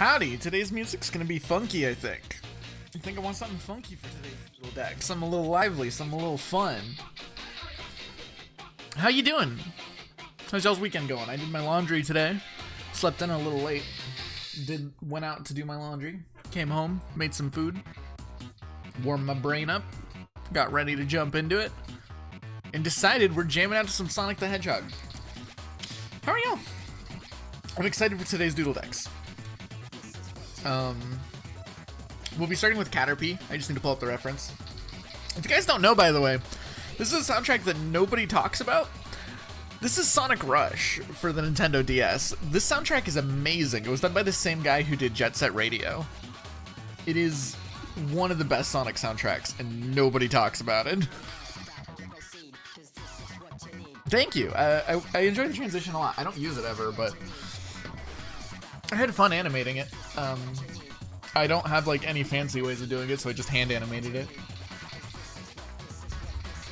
Howdy, today's music's gonna be funky, I think. I want something funky for today's little deck. Some a little lively, some a little fun. How you doing? How's y'all's weekend going? I did my laundry today. Slept in a little late. Went out to do my laundry. Came home, made some food. Warmed my brain up. Got ready to jump into it. And decided we're jamming out to some Sonic the Hedgehog. How are y'all? I'm excited for today's Doodle decks. We'll be starting with Caterpie. I just need to pull up the reference. If you guys don't know, by the way, this is a soundtrack that nobody talks about. This is Sonic Rush for the Nintendo DS. This soundtrack is amazing. It was done by the same guy who did Jet Set Radio. It is one of the best Sonic soundtracks, and nobody talks about it. Thank you. I enjoy the transition a lot. I don't use it ever, but I had fun animating it. I don't have like any fancy ways of doing it, so I just hand animated it.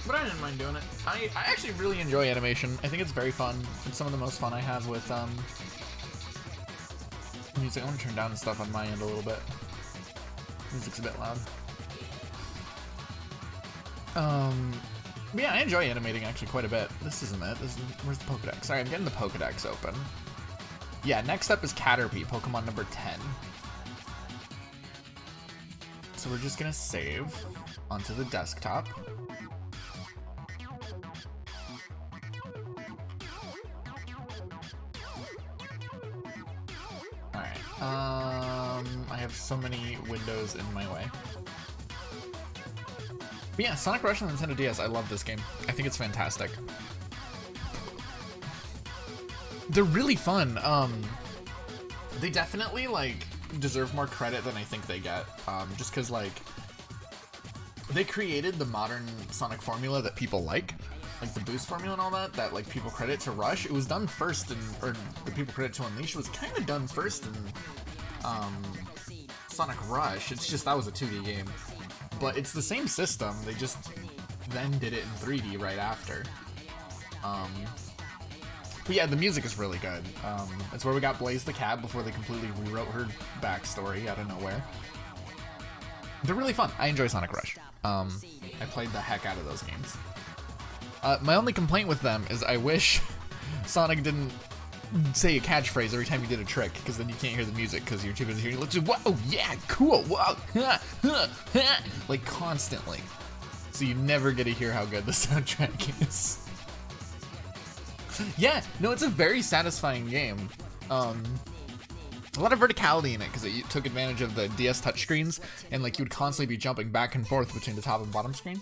But I didn't mind doing it. I actually really enjoy animation. I think it's very fun. It's some of the most fun I have with music. I want to turn down the stuff on my end a little bit. Music's a bit loud. But yeah, I enjoy animating actually quite a bit. This isn't it. Where's the Pokedex? Sorry, I'm getting the Pokedex open. Yeah, next up is Caterpie, Pokemon number 10. So we're just gonna save onto the desktop. Alright, I have so many windows in my way. But yeah, Sonic Rush on the Nintendo DS, I love this game. I think it's fantastic. They're really fun. They definitely, like, deserve more credit than I think they get. Just because, like, they created the modern Sonic formula that people like the boost formula and all that, like, people credit to Rush. It was done first or the people credit to Unleash was kind of done first in, Sonic Rush. It's just, that was a 2D game. But it's the same system, they just then did it in 3D right after. But yeah, the music is really good. It's where we got Blaze the Cat before they completely rewrote her backstory out of nowhere. They're really fun. I enjoy Sonic Rush. I played the heck out of those games. My only complaint with them is I wish Sonic didn't say a catchphrase every time you did a trick, because then you can't hear the music because you're too busy hearing it. Whoa, yeah, cool, whoa, like constantly. So you never get to hear how good the soundtrack is. Yeah, no, it's a very satisfying game. A lot of verticality in it because it took advantage of the DS touchscreens, and like you would constantly be jumping back and forth between the top and bottom screen.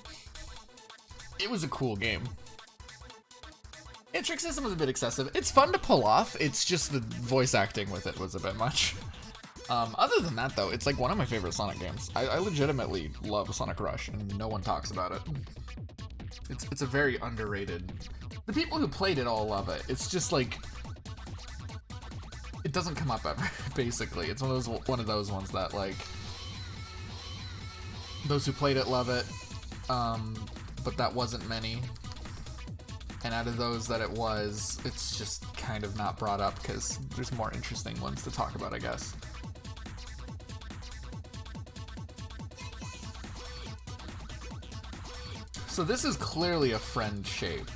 It was a cool game. The trick system was a bit excessive. It's fun to pull off. It's just the voice acting with it was a bit much. Other than that, though, it's like one of my favorite Sonic games. I legitimately love Sonic Rush, and no one talks about it. It's a very underrated. The people who played it all love it. It's just like it doesn't come up ever. Basically, it's one of those ones that like those who played it love it, but that wasn't many. And out of those that it was, it's just kind of not brought up because there's more interesting ones to talk about, I guess. So this is clearly a friend shape,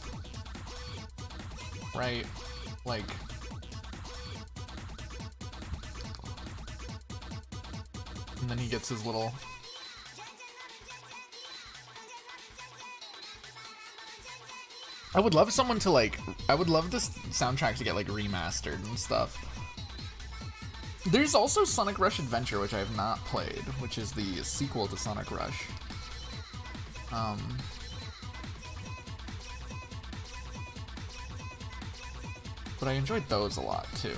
right? Like, and then he gets his little... I would love someone to like, I would love this soundtrack to get like remastered and stuff. There's also Sonic Rush Adventure, which I have not played, which is the sequel to Sonic Rush. But I enjoyed those a lot too.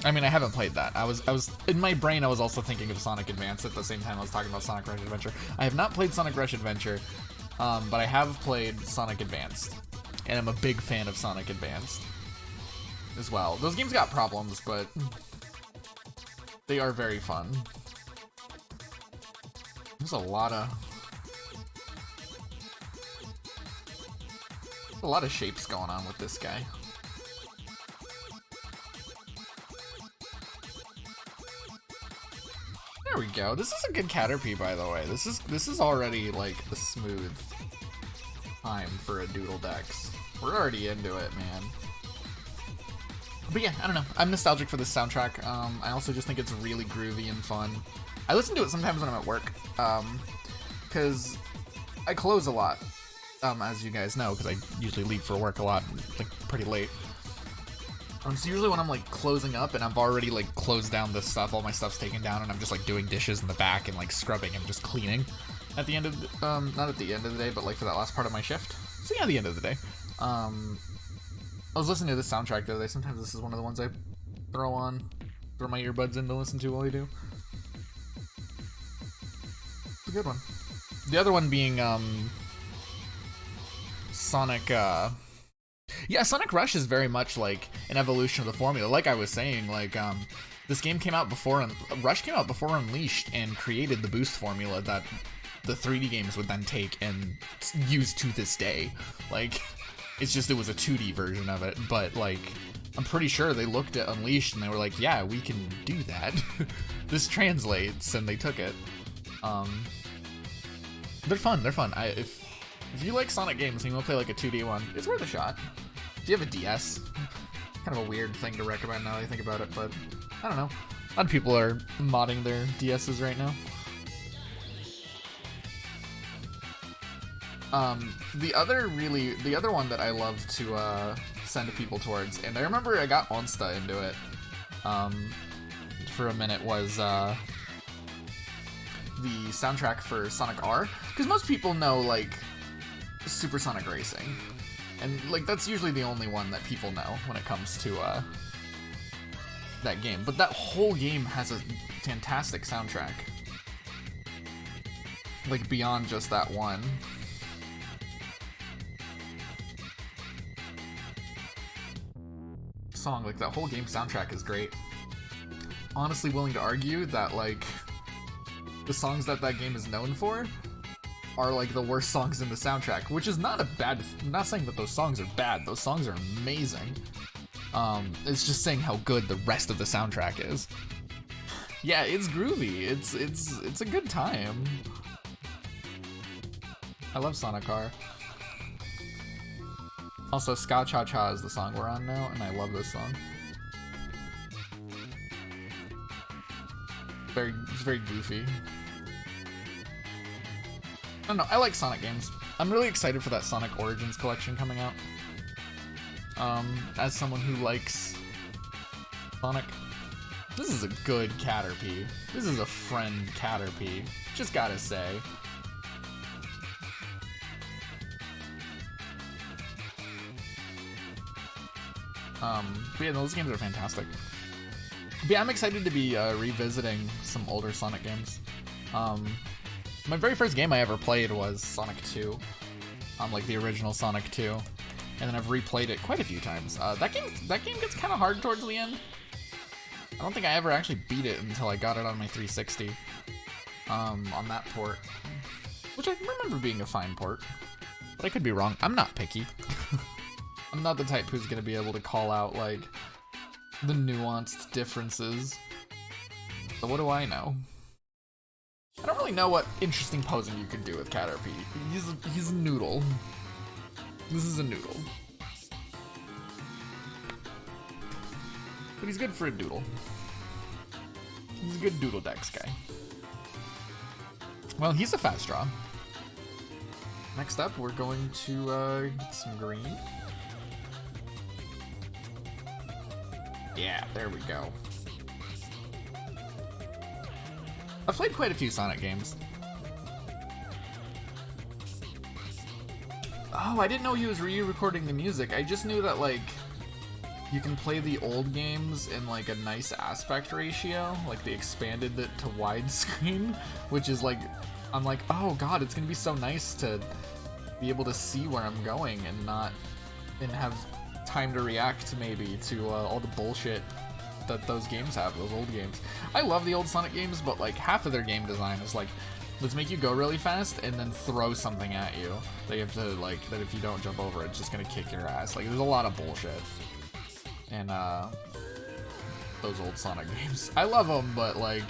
I mean, I haven't played that. I was in my brain, I was also thinking of Sonic Advance at the same time I was talking about Sonic Rush Adventure. I have not played Sonic Rush Adventure. But I have played Sonic Advanced, and I'm a big fan of Sonic Advanced as well. Those games got problems, but they are very fun. There's a lot of shapes going on with this guy. There we go. This is a good Caterpie, by the way. This is already like a smooth time for a Doodle Dex. We're already into it, man. But yeah, I don't know. I'm nostalgic for this soundtrack. I also just think it's really groovy and fun. I listen to it sometimes when I'm at work, because I close a lot, as you guys know, because I usually leave for work a lot, like pretty late. So usually when I'm like closing up and I've already like closed down this stuff, all my stuff's taken down, and I'm just like doing dishes in the back and like scrubbing and just cleaning at the end of, not at the end of the day, but like for that last part of my shift. So yeah, the end of the day. I was listening to this soundtrack the other day. Sometimes this is one of the ones I throw my earbuds in to listen to while I do. It's a good one. The other one being, Sonic, yeah, Sonic Rush is very much like an evolution of the formula. Like I was saying, like, this game came out before, Rush came out before Unleashed and created the boost formula that the 3D games would then take and use to this day. Like, it's just, it was a 2D version of it, but like, I'm pretty sure they looked at Unleashed and they were like, yeah, we can do that. This translates, and they took it. They're fun, if you like Sonic games and you want to play like a 2D one, it's worth a shot. Do you have a DS? Kind of a weird thing to recommend now that I think about it, but I don't know. A lot of people are modding their DSs right now. The other one that I love to send people towards, and I remember I got Onsta into it for a minute, was the soundtrack for Sonic R, because most people know like Supersonic Racing, and like that's usually the only one that people know when it comes to that game. But that whole game has a fantastic soundtrack, like beyond just that one. Song, like that whole game soundtrack is great. Honestly willing to argue that like the songs that game is known for are like the worst songs in the soundtrack, which is not a bad, I'm not saying that those songs are bad, those songs are amazing. It's just saying how good the rest of the soundtrack is. Yeah, it's groovy, it's a good time. I love Sonic R. Also, Ska Cha Cha is the song we're on now, and I love this song. It's very goofy. I don't know, I like Sonic games. I'm really excited for that Sonic Origins collection coming out. As someone who likes Sonic, this is a good Caterpie. This is a friend Caterpie, just gotta say. But yeah, those games are fantastic. But yeah, I'm excited to be revisiting some older Sonic games. My very first game I ever played was Sonic 2, like the original Sonic 2, and then I've replayed it quite a few times. That game gets kind of hard towards the end. I don't think I ever actually beat it until I got it on my 360, on that port, which I remember being a fine port, but I could be wrong. I'm not picky. I'm not the type who's gonna be able to call out like the nuanced differences. So what do I know? I don't really know what interesting posing you can do with Caterpie. He's a noodle. This is a noodle. But he's good for a doodle. He's a good Doodle Dex guy. Well, he's a fast draw. Next up, we're going to get some green. Yeah, there we go. I've played quite a few Sonic games. Oh, I didn't know he was re-recording the music. I just knew that, like, you can play the old games in, like, a nice aspect ratio. Like, they expanded it to widescreen, which is, like, I'm like, oh god, it's gonna be so nice to be able to see where I'm going and have time to react, maybe, to all the bullshit that those games have, those old games. I love the old Sonic games, but like half of their game design is like, let's make you go really fast and then throw something at you that you have to like, that if you don't jump over, it's just gonna kick your ass. Like, there's a lot of bullshit in those old Sonic games. I love them, but like,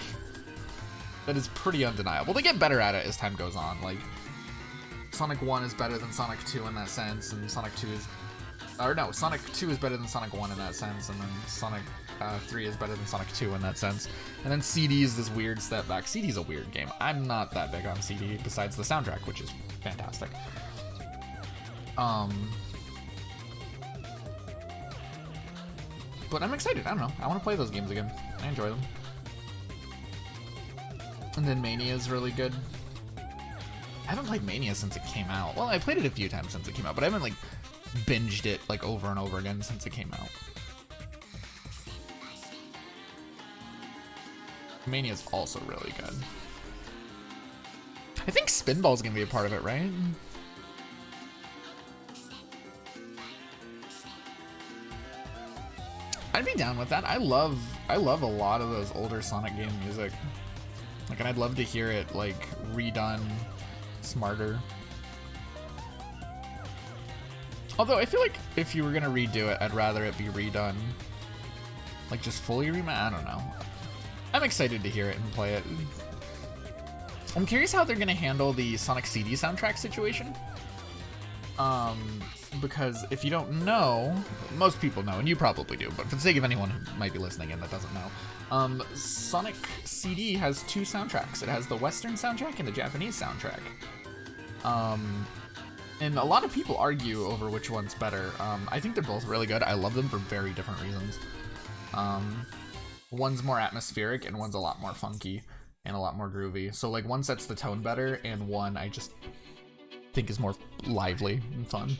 that is pretty undeniable. They get better at it as time goes on. Like, Sonic 1 is better than Sonic 2 in that sense, and Sonic 2 is... Or no, Sonic 2 is better than Sonic 1 in that sense, and then Sonic 3 is better than Sonic 2 in that sense. And then CD is this weird step back. CD is a weird game. I'm not that big on CD, besides the soundtrack, which is fantastic. But I'm excited. I don't know. I want to play those games again. I enjoy them. And then Mania is really good. I haven't played Mania since it came out. Well, I played it a few times since it came out, but I haven't like binged it like over and over again since it came out. Mania is also really good. I think Spinball's gonna be a part of it, right? I'd be down with that. I love a lot of those older Sonic game music. Like, and I'd love to hear it like redone smarter. Although I feel like if you were gonna redo it, I'd rather it be redone. Like just fully I don't know. I'm excited to hear it and play it. I'm curious how they're gonna handle the Sonic CD soundtrack situation. Because if you don't know, most people know, and you probably do, but for the sake of anyone who might be listening in that doesn't know, Sonic CD has two soundtracks. It has the Western soundtrack and the Japanese soundtrack. And a lot of people argue over which one's better. I think they're both really good. I love them for very different reasons. One's more atmospheric and one's a lot more funky and a lot more groovy. So like one sets the tone better and one I just think is more lively and fun.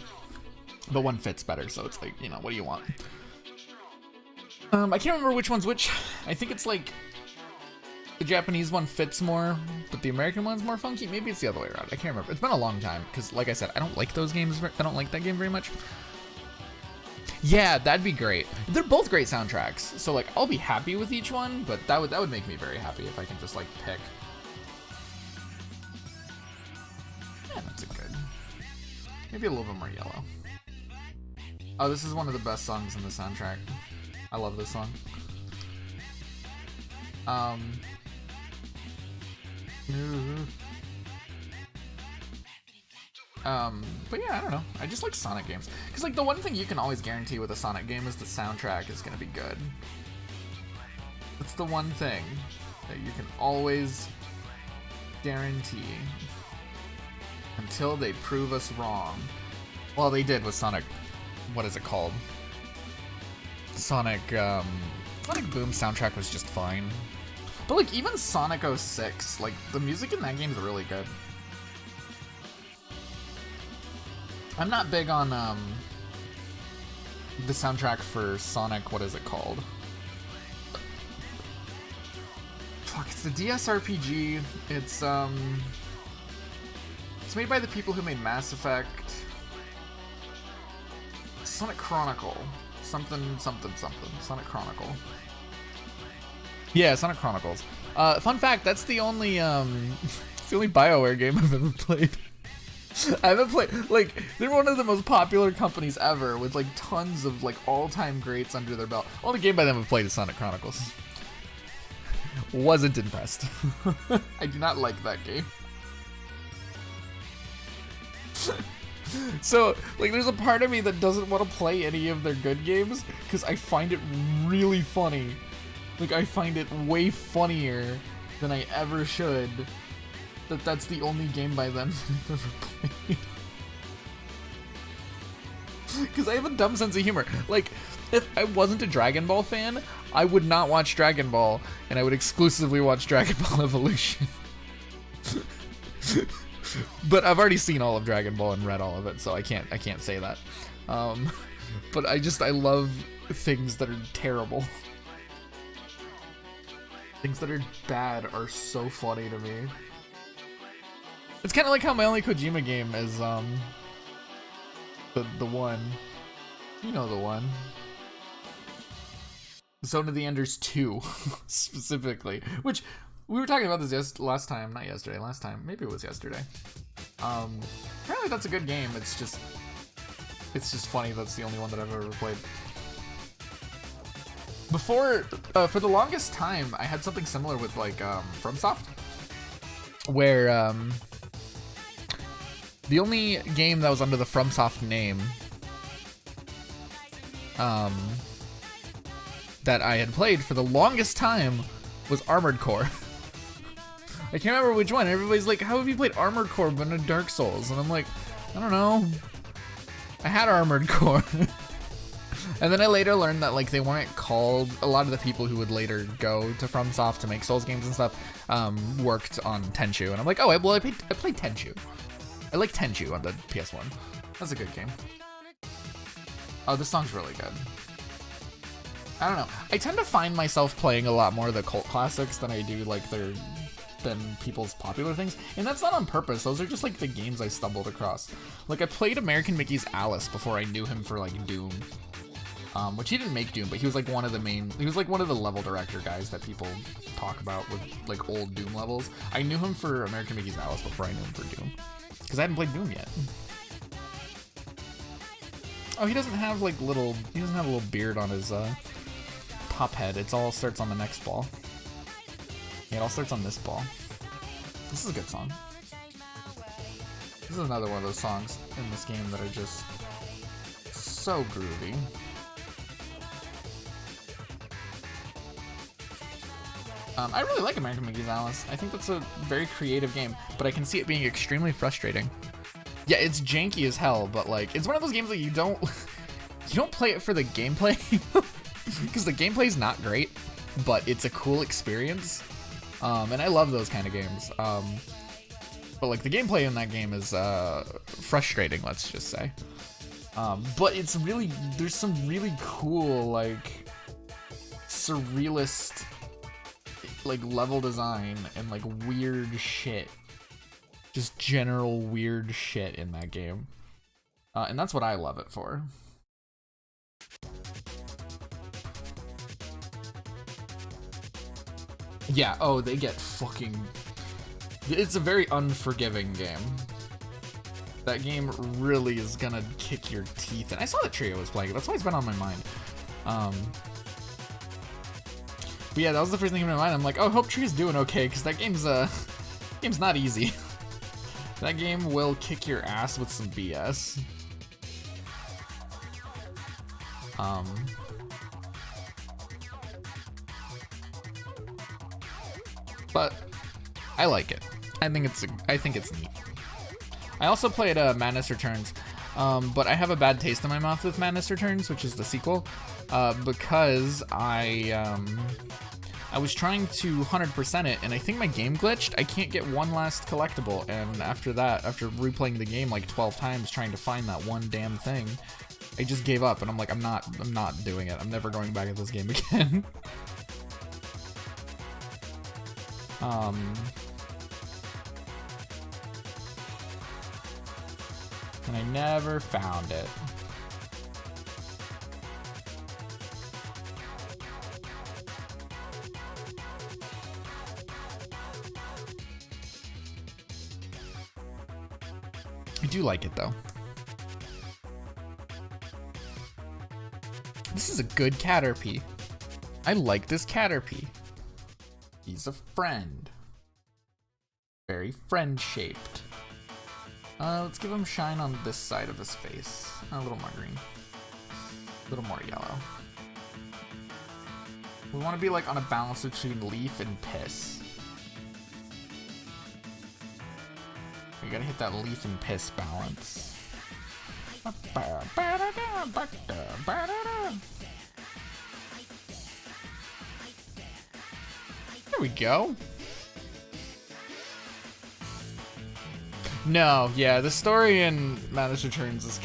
But one fits better, so it's like, you know, what do you want? I can't remember which one's which. I think it's like the Japanese one fits more, but the American one's more funky. Maybe it's the other way around. I can't remember. It's been a long time because, like I said, I don't like those games. I don't like that game very much. Yeah, that'd be great. They're both great soundtracks, so like I'll be happy with each one, but that would make me very happy if I can just like pick. Yeah, that's a good. Maybe a little bit more yellow. Oh, this is one of the best songs in the soundtrack. I love this song. But yeah, I don't know. I just like Sonic games. Because like the one thing you can always guarantee with a Sonic game is the soundtrack is going to be good. That's the one thing that you can always guarantee until they prove us wrong. Well, they did with Sonic. What is it called? Sonic Boom soundtrack was just fine. But like even Sonic 06, like the music in that game is really good. I'm not big on the soundtrack for Sonic, what is it called? Fuck, it's the DS RPG. It's made by the people who made Mass Effect. Sonic Chronicle. Something. Sonic Chronicle. Yeah, Sonic Chronicles. Fun fact, that's the only it's the only BioWare game I've ever played. I haven't played, like, they're one of the most popular companies ever with like tons of like all-time greats under their belt. Only game by them I've played is Sonic Chronicles. Wasn't impressed. I do not like that game. So, like, there's a part of me that doesn't want to play any of their good games because I find it really funny. Like, I find it way funnier than I ever should that that's the only game by them that I've ever played. Because I have a dumb sense of humor. Like, if I wasn't a Dragon Ball fan, I would not watch Dragon Ball, and I would exclusively watch Dragon Ball Evolution. But I've already seen all of Dragon Ball and read all of it, so I can't say that. But I love things that are terrible. Things that are bad are so funny to me. It's kind of like how my only Kojima game is the one. You know the one. Zone of the Enders 2 specifically, which we were talking about this last time. Maybe it was yesterday. Apparently that's a good game. It's just funny that's the only one that I've ever played. Before, for the longest time, I had something similar with like FromSoft. where the only game that was under the FromSoft name that I had played for the longest time was Armored Core. I can't remember which one. Everybody's like, how have you played Armored Core but no Dark Souls? And I'm like, I don't know. I had Armored Core. And then I later learned that like they weren't called, a lot of the people who would later go to FromSoft to make Souls games and stuff worked on Tenchu. And I'm like, oh, I played Tenchu. I like Tenchu on the PS1. That's a good game. Oh, this song's really good. I don't know. I tend to find myself playing a lot more of the cult classics than I do like than people's popular things, and that's not on purpose. Those are just like the games I stumbled across. Like I played American Mickey's Alice before I knew him for like Doom, which he didn't make Doom, but he was like one of the level director guys that people talk about with like old Doom levels. I knew him for American Mickey's Alice before I knew him for Doom, because I hadn't played Doom yet. Oh, he doesn't have a little beard on his top head. It all starts on the next ball. Yeah, it all starts on this ball. This is a good song. This is another one of those songs in this game that are just so groovy. I really like American Mickey's Alice. I think that's a very creative game, but I can see it being extremely frustrating. Yeah, it's janky as hell, but like it's one of those games that you don't play it for the gameplay because the gameplay is not great, but it's a cool experience. And I love those kind of games. But like the gameplay in that game is frustrating, let's just say. But it's really, there's some really cool like surrealist like level design and like weird shit. Just general weird shit in that game. And that's what I love it for. Yeah, oh, they get fucking... It's a very unforgiving game. That game really is gonna kick your teeth in. I saw that Trio was playing it, that's why it's been on my mind. But yeah, that was the first thing in my mind. I'm like, oh, I hope Trio's doing okay, because that game's not easy. That game will kick your ass with some BS. But I like it. I think it's neat. I also played Madness Returns, but I have a bad taste in my mouth with Madness Returns, which is the sequel, because I was trying to 100% it, and I think my game glitched. I can't get one last collectible, and after that, after replaying the game like 12 times trying to find that one damn thing, I just gave up, and I'm like, I'm not doing it. I'm never going back at this game again. And I never found it. I do like it though. This is a good Caterpie. I like this Caterpie. He's a friend. Very friend-shaped. Let's give him shine on this side of his face. A little more green. A little more yellow. We want to be like on a balance between leaf and piss. We gotta hit that leaf and piss balance. There we go. No, yeah, the story in Madness Returns is just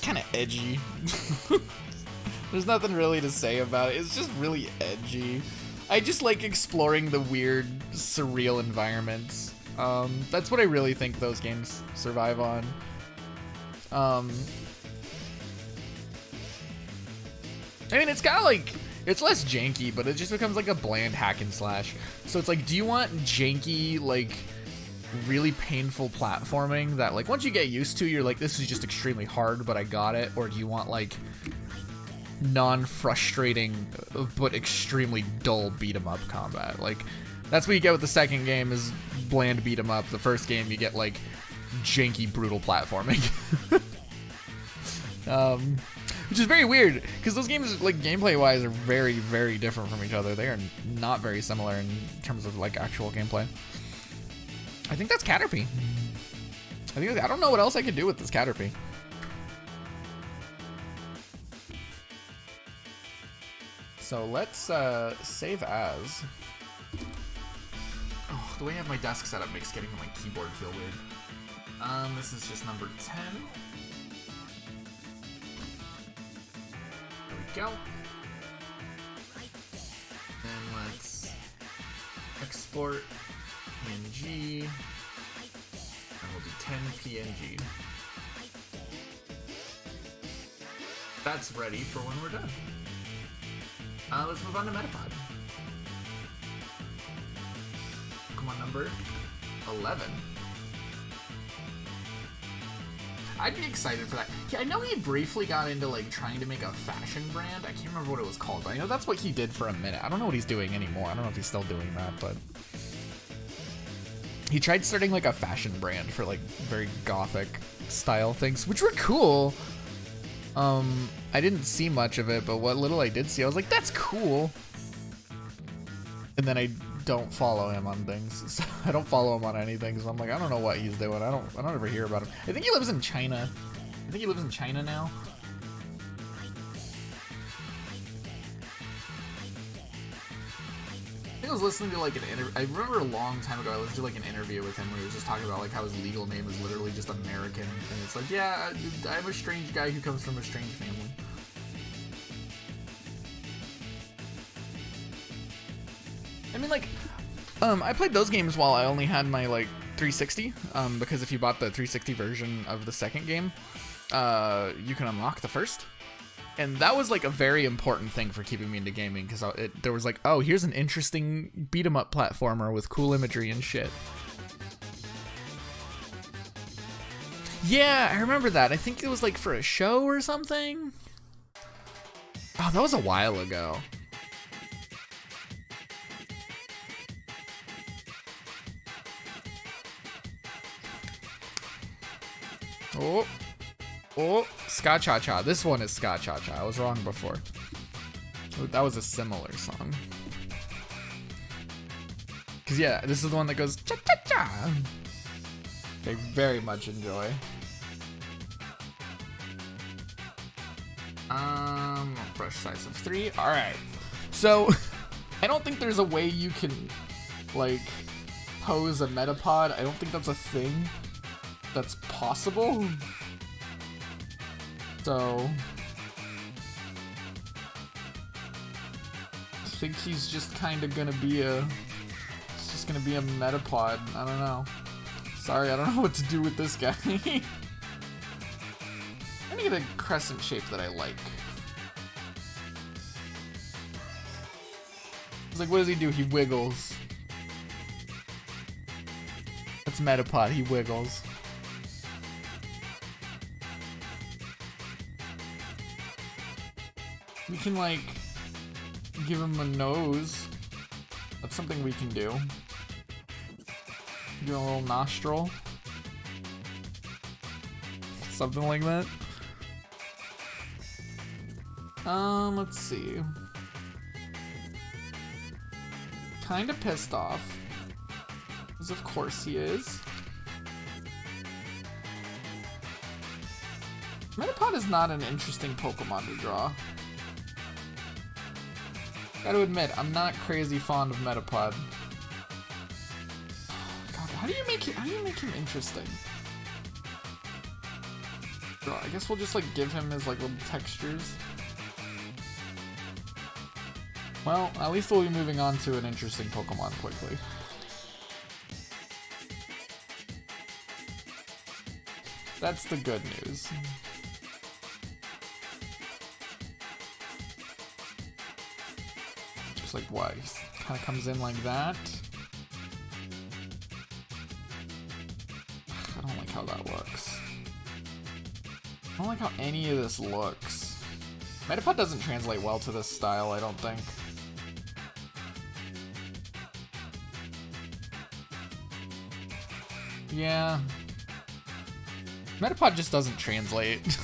kind of edgy. There's nothing really to say about it. It's just really edgy. I just like exploring the weird, surreal environments. That's what I really think those games survive on. I mean, it's got like, it's less janky, but it just becomes like a bland hack and slash. So it's like, do you want janky, like, really painful platforming that like once you get used to, you're like, this is just extremely hard, but I got it? Or do you want like non-frustrating but extremely dull beat 'em up combat? Like, That's what you get with the second game is bland beat 'em up. The first game you get like janky brutal platforming. Which is very weird because those games like gameplay wise are very, very different from each other. They are not very similar in terms of like actual gameplay. I think that's Caterpie. I don't know what else I could do with this Caterpie. So let's save as. Oh, the way I have my desk set up makes getting to my keyboard feel weird. This is just number 10. There we go. And let's export PNG. And we'll do 10 PNG. That's ready for when we're done. Let's move on to Metapod. Pokemon number 11. I'd be excited for that. Yeah, I know he briefly got into like trying to make a fashion brand. I can't remember what it was called, but I know that's what he did for a minute. I don't know what he's doing anymore. I don't know if he's still doing that, but he tried starting like a fashion brand for like very gothic style things, which were cool. I didn't see much of it, but what little I did see, I was like, that's cool. And then I don't follow him on things. So I don't follow him on anything, so I'm like, I don't know what he's doing. I don't ever hear about him. I think he lives in China. I think he lives in China now. I think I was listening to like an interview. I remember a long time ago I listened to like an interview with him where he was just talking about like how his legal name is literally just American, and it's like, yeah, I'm a strange guy who comes from a strange family. I mean, like, I played those games while I only had my like 360, because if you bought the 360 version of the second game, you can unlock the first. And that was like a very important thing for keeping me into gaming, because there was like, oh, here's an interesting beat 'em up platformer with cool imagery and shit. Yeah, I remember that. I think it was like for a show or something. Oh, that was a while ago. Oh, Ska Cha Cha. This one is Ska Cha Cha. I was wrong before. That was a similar song. Because, yeah, this is the one that goes cha cha cha. I very much enjoy. Brush size of 3. Alright. So, I don't think there's a way you can, like, pose a Metapod. I don't think that's a thing that's possible. So I think he's just kind of gonna be it's just gonna be a Metapod. I don't know. Sorry, I don't know what to do with this guy. I'm gonna get a crescent shape that I like. It's like, what does he do? He wiggles. That's Metapod, he wiggles. We can, like, give him a nose. That's something we can do. Do a little nostril. Something like that. Let's see. Kinda pissed off. Because of course he is. Metapod is not an interesting Pokemon to draw. Gotta admit, I'm not crazy fond of Metapod. God, how do you make him interesting? Bro, I guess we'll just like give him his like little textures. Well, at least we'll be moving on to an interesting Pokemon quickly. That's the good news. Like what? He kind of comes in like that. I don't like how that looks. I don't like how any of this looks. Metapod doesn't translate well to this style, I don't think. Yeah. Metapod just doesn't translate.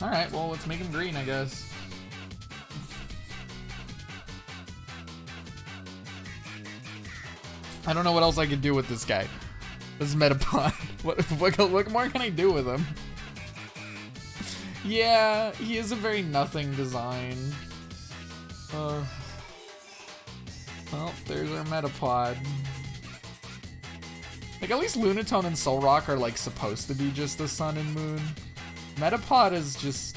Alright, well, let's make him green, I guess. I don't know what else I could do with this guy. This is Metapod. What more can I do with him? Yeah, he is a very nothing design. Well, there's our Metapod. Like, at least Lunatone and Solrock are, like, supposed to be just the sun and moon. Metapod is just...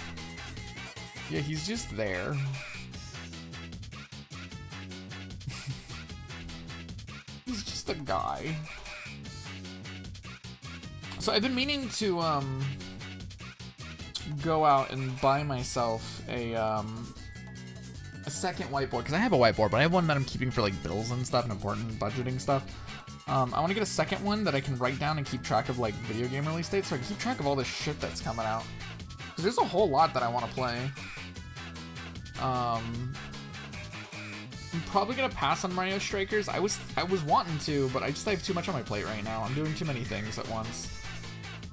yeah, he's just there. He's just a guy. So I've been meaning to, go out and buy myself a second whiteboard, because I have a whiteboard, but I have one that I'm keeping for, like, bills and stuff and important budgeting stuff. I want to get a second one that I can write down and keep track of, like, video game release dates, so I can keep track of all this shit that's coming out. Because there's a whole lot that I want to play. I'm probably gonna pass on Mario Strikers. I was wanting to, but I have too much on my plate right now. I'm doing too many things at once.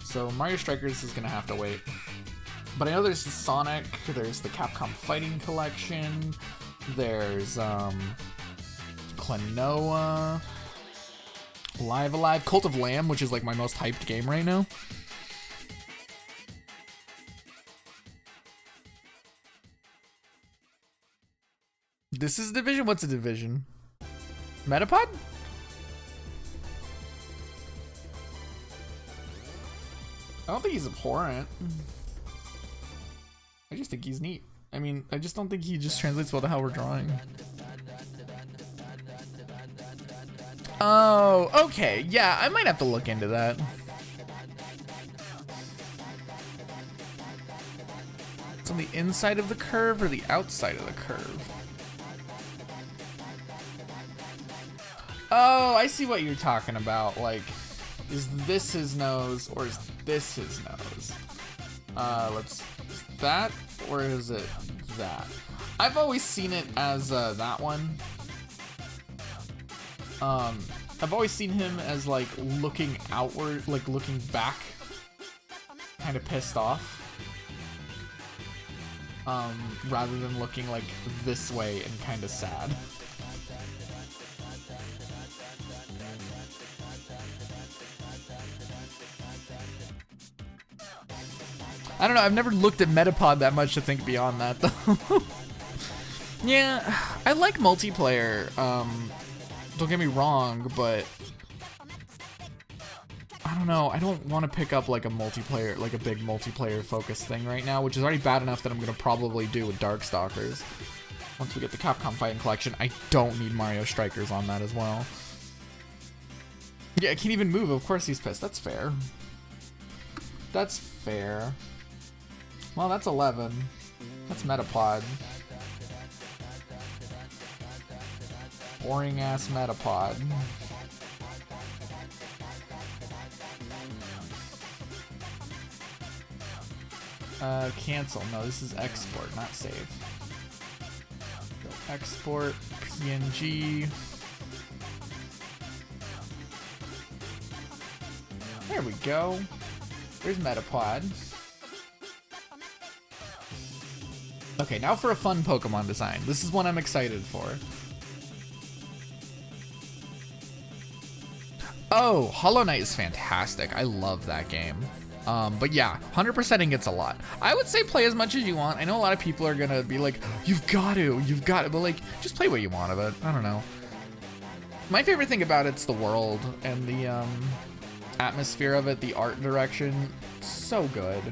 So Mario Strikers is gonna have to wait. But I know there's the Sonic, there's the Capcom Fighting Collection, there's Klonoa, Live Alive, Cult of Lamb, which is like my most hyped game right now. This is Division? What's a Division? Metapod? I don't think he's abhorrent. I just think he's neat. I mean, I just don't think he just translates well to how we're drawing. Oh, okay. Yeah, I might have to look into that. It's on the inside of the curve or the outside of the curve? Oh, I see what you're talking about. Like, is this his nose or is this his nose? Is that or is it that? I've always seen it as that one. I've always seen him as like looking outward, like looking back, kind of pissed off. Rather than looking like this way and kind of sad. I don't know, I've never looked at Metapod that much to think beyond that, though. Yeah, I like multiplayer, don't get me wrong, but I don't know, I don't want to pick up like a multiplayer, like a big multiplayer focused thing right now, which is already bad enough that I'm going to probably do with Darkstalkers. Once we get the Capcom Fighting Collection, I don't need Mario Strikers on that as well. Yeah, I can't even move, of course he's pissed, that's fair. That's fair. Well, that's 11. That's Metapod. Boring ass Metapod. Cancel. No, this is export, not save. Go export, PNG. There we go. There's Metapod. Okay, now for a fun Pokemon design. This is one I'm excited for. Oh, Hollow Knight is fantastic. I love that game. But yeah, 100%ing gets a lot. I would say play as much as you want. I know a lot of people are gonna be like, you've got to, but like, just play what you want of it. I don't know. My favorite thing about it's the world and the atmosphere of it, the art direction. So good.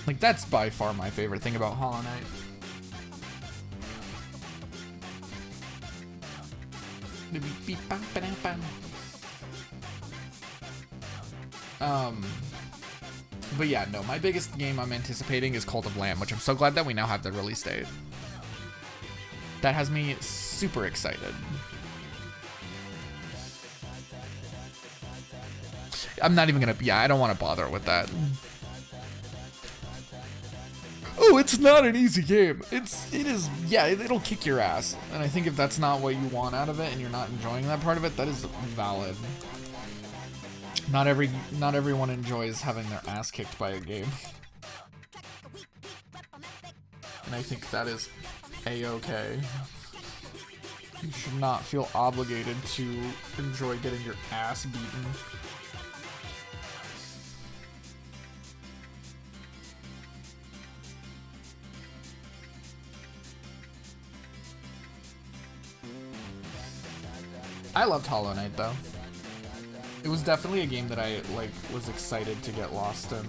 Like, that's by far my favorite thing about Hollow Knight. But yeah, no, my biggest game I'm anticipating is Cult of Lamb, which I'm so glad that we now have the release date. That has me super excited. I'm not even gonna, yeah, I don't want to bother with that. oh, it's not an easy game. It is, yeah, it'll kick your ass. And I think if that's not what you want out of it and you're not enjoying that part of it, that is valid. Not everyone enjoys having their ass kicked by a game. And I think that is a-okay. You should not feel obligated to enjoy getting your ass beaten. I loved Hollow Knight though. It was definitely a game that I was excited to get lost in.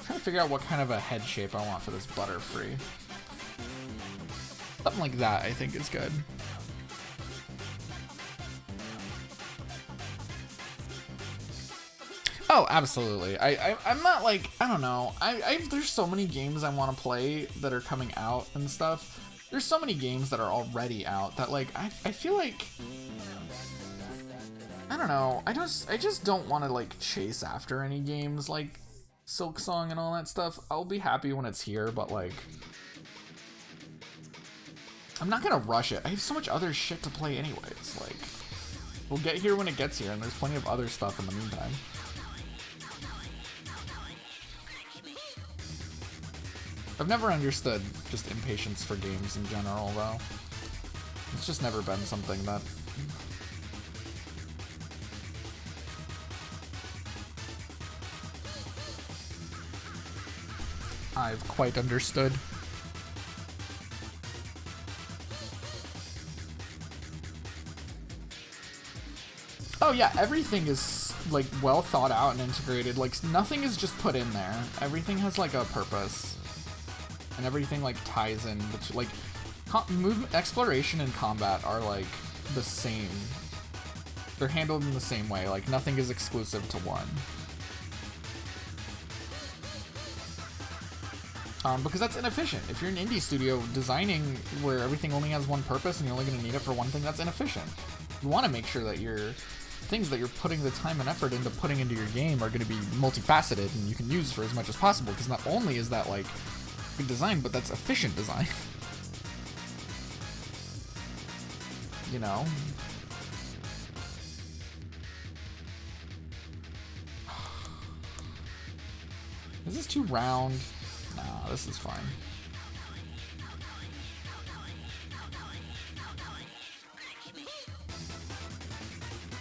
Trying to figure out what kind of a head shape I want for this Butterfree. Something like that I think is good. Oh, absolutely. I'm not like, I don't know. There's so many games I want to play that are coming out and stuff. There's so many games that are already out that like, I feel like, I don't know. I just don't want to like chase after any games like Silk Song and all that stuff. I'll be happy when it's here, but like, I'm not gonna rush it. I have so much other shit to play anyways. Like, we'll get here when it gets here, and there's plenty of other stuff in the meantime. I've never understood just impatience for games in general, though. It's just never been something that... I've quite understood. Oh yeah, everything is like well thought out and integrated. Like nothing is just put in there. Everything has like a purpose. And everything like ties in, which like movement, exploration, and combat are like the same. They're handled in the same way. Like nothing is exclusive to one. Because that's inefficient. If you're an indie studio designing where everything only has one purpose and you're only going to need it for one thing, that's inefficient. You want to make sure that your things that you're putting the time and effort into putting into your game are going to be multifaceted and you can use for as much as possible. Because not only is that like good design, but that's efficient design. You know? Is this too round? Nah, this is fine.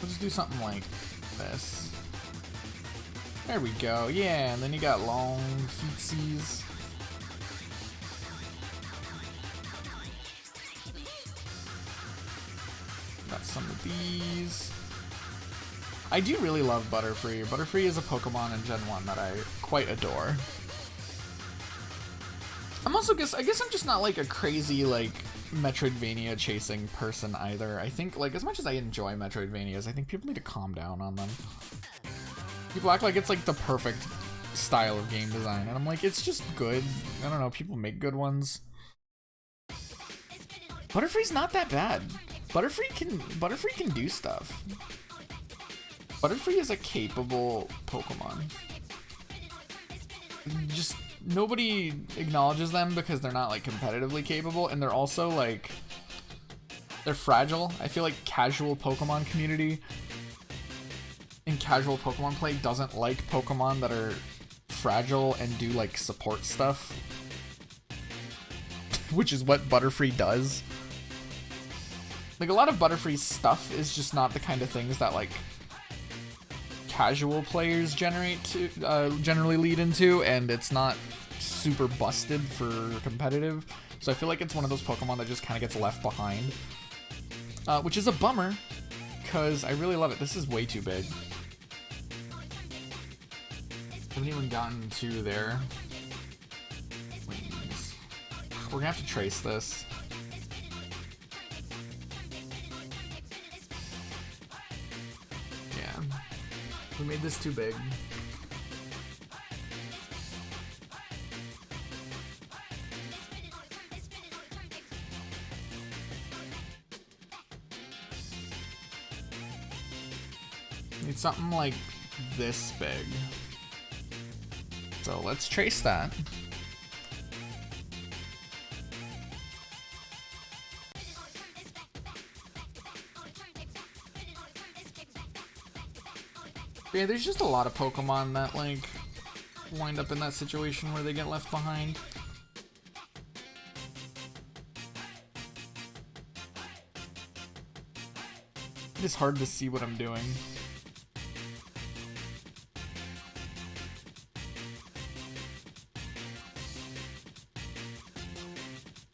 We'll just do something like this. There we go. Yeah, and then you got long feetsies. Got some of these. I do really love Butterfree. Butterfree is a Pokemon in Gen 1 that I quite adore. I guess I'm just not like a crazy like Metroidvania chasing person either. I think like as much as I enjoy Metroidvanias, I think people need to calm down on them. People act like it's like the perfect style of game design, and I'm like, it's just good. I don't know, people make good ones. Butterfree's not that bad. Butterfree can do stuff. Butterfree is a capable Pokemon. Just nobody acknowledges them because they're not like competitively capable, and they're also like they're fragile. I feel like casual Pokemon community and casual Pokemon play doesn't like Pokemon that are fragile and do like support stuff, which is what Butterfree does. Like a lot of Butterfree's stuff is just not the kind of things that like casual players generally lead into, and it's not super busted for competitive. So I feel like it's one of those Pokemon that just kind of gets left behind, which is a bummer because I really love it. This is way too big. Haven't even gotten to their wings. We're gonna have to trace this. Yeah, we made this too big. Need something like this big. So let's trace that. Yeah, there's just a lot of Pokemon that like wind up in that situation where they get left behind. It is hard to see what I'm doing.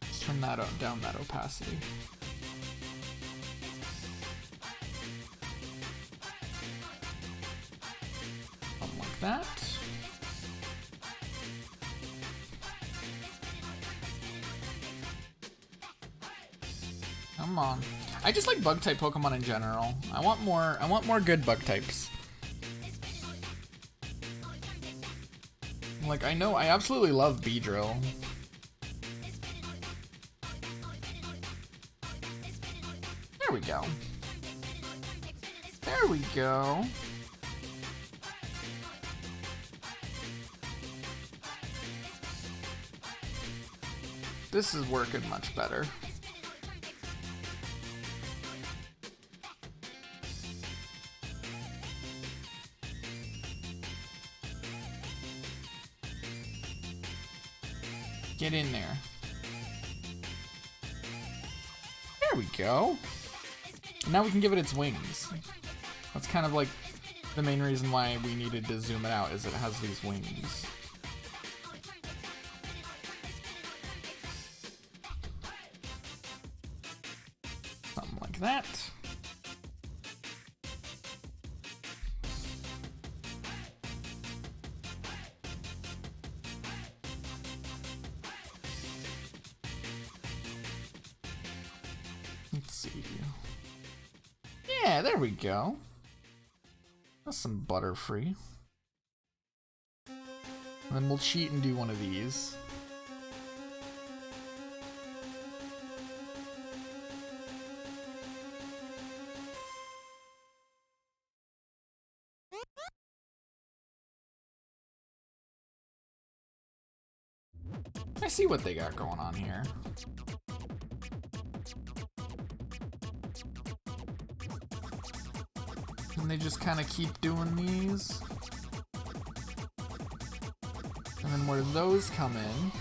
Let's turn that down, that opacity. Something like that. Come on. I just like bug type Pokemon in general. I want more good bug types. Like, I absolutely love Beedrill. There we go. There we go. This is working much better. Get in there. There we go. Now we can give it its wings. That's kind of like the main reason why we needed to zoom it out, is it has these wings. Something like that. Let's see. Yeah, there we go. That's some Butterfree. And then we'll cheat and do one of these. I see what they got going on here. And they just kind of keep doing these. And then where those come in,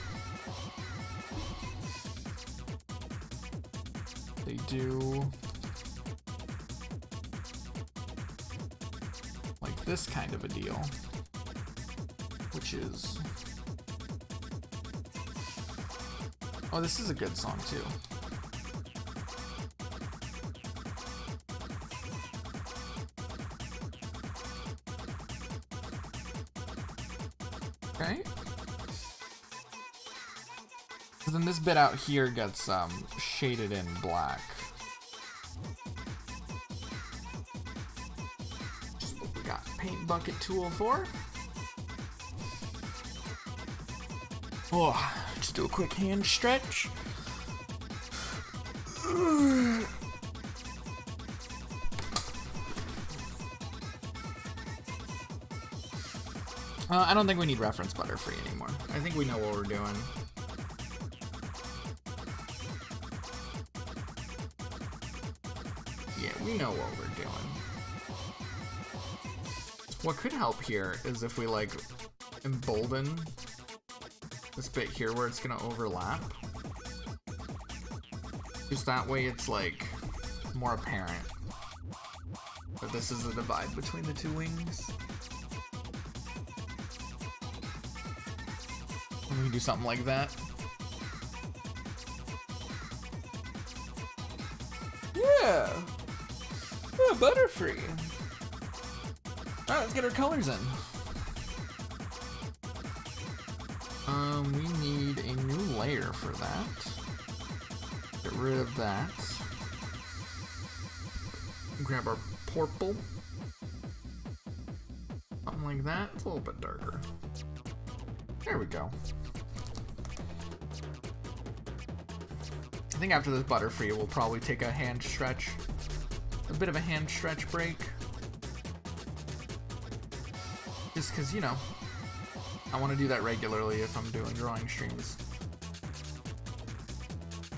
they do like this kind of a deal, which is... Oh, this is a good song too. Okay. So then this bit out here gets shaded in black. Just what we got. Paint bucket tool for. Oh, just do a quick hand stretch. I don't think we need reference Butterfree anymore. I think we know what we're doing. Yeah, we know what we're doing. What could help here is if we, like, embolden this bit here where it's gonna overlap. Just that way it's, like, more apparent that this is a divide between the two wings. We can do something like that. Yeah! Yeah, Butterfree! Alright, let's get our colors in. We need a new layer for that. Get rid of that. Grab our purple. Something like that. It's a little bit darker. There we go. I think after this Butterfree, we'll probably take a hand stretch. A bit of a hand stretch break. just because, you know, I want to do that regularly if I'm doing drawing streams.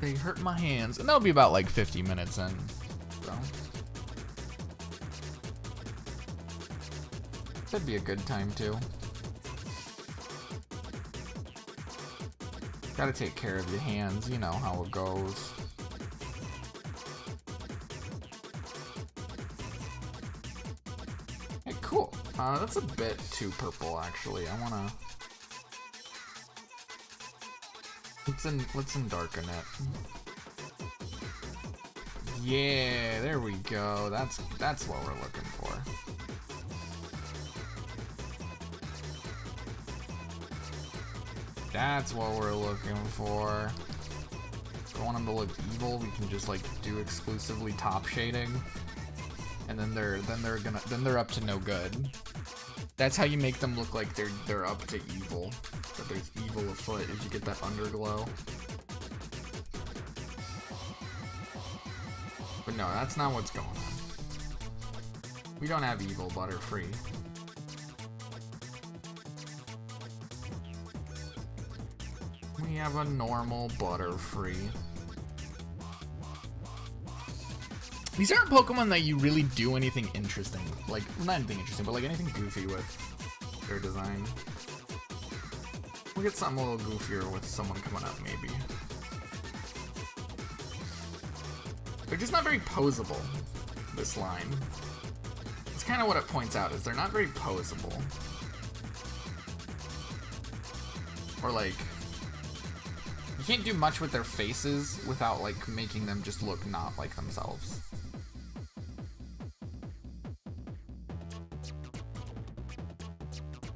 They hurt my hands, and that'll be about like 50 minutes in, so. That'd be a good time too. Gotta take care of your hands, you know how it goes. Hey, cool. That's a bit too purple, actually. I wanna. Let's darken it. Yeah, there we go. That's what we're looking for. That's what we're looking for. If we want them to look evil, we can just like do exclusively top shading, and then they're up to no good. That's how you make them look like they're up to evil. That there's evil afoot if you get that underglow. But no, that's not what's going on. We don't have evil Butterfree. We have a normal Butterfree. These aren't Pokemon that you really do anything interesting. Like, not anything interesting, but like anything goofy with their design. We'll get something a little goofier with someone coming up, maybe. They're just not very posable, this line. It's kind of what it points out, is they're not very posable. Or like, you can't do much with their faces without like making them just look not like themselves.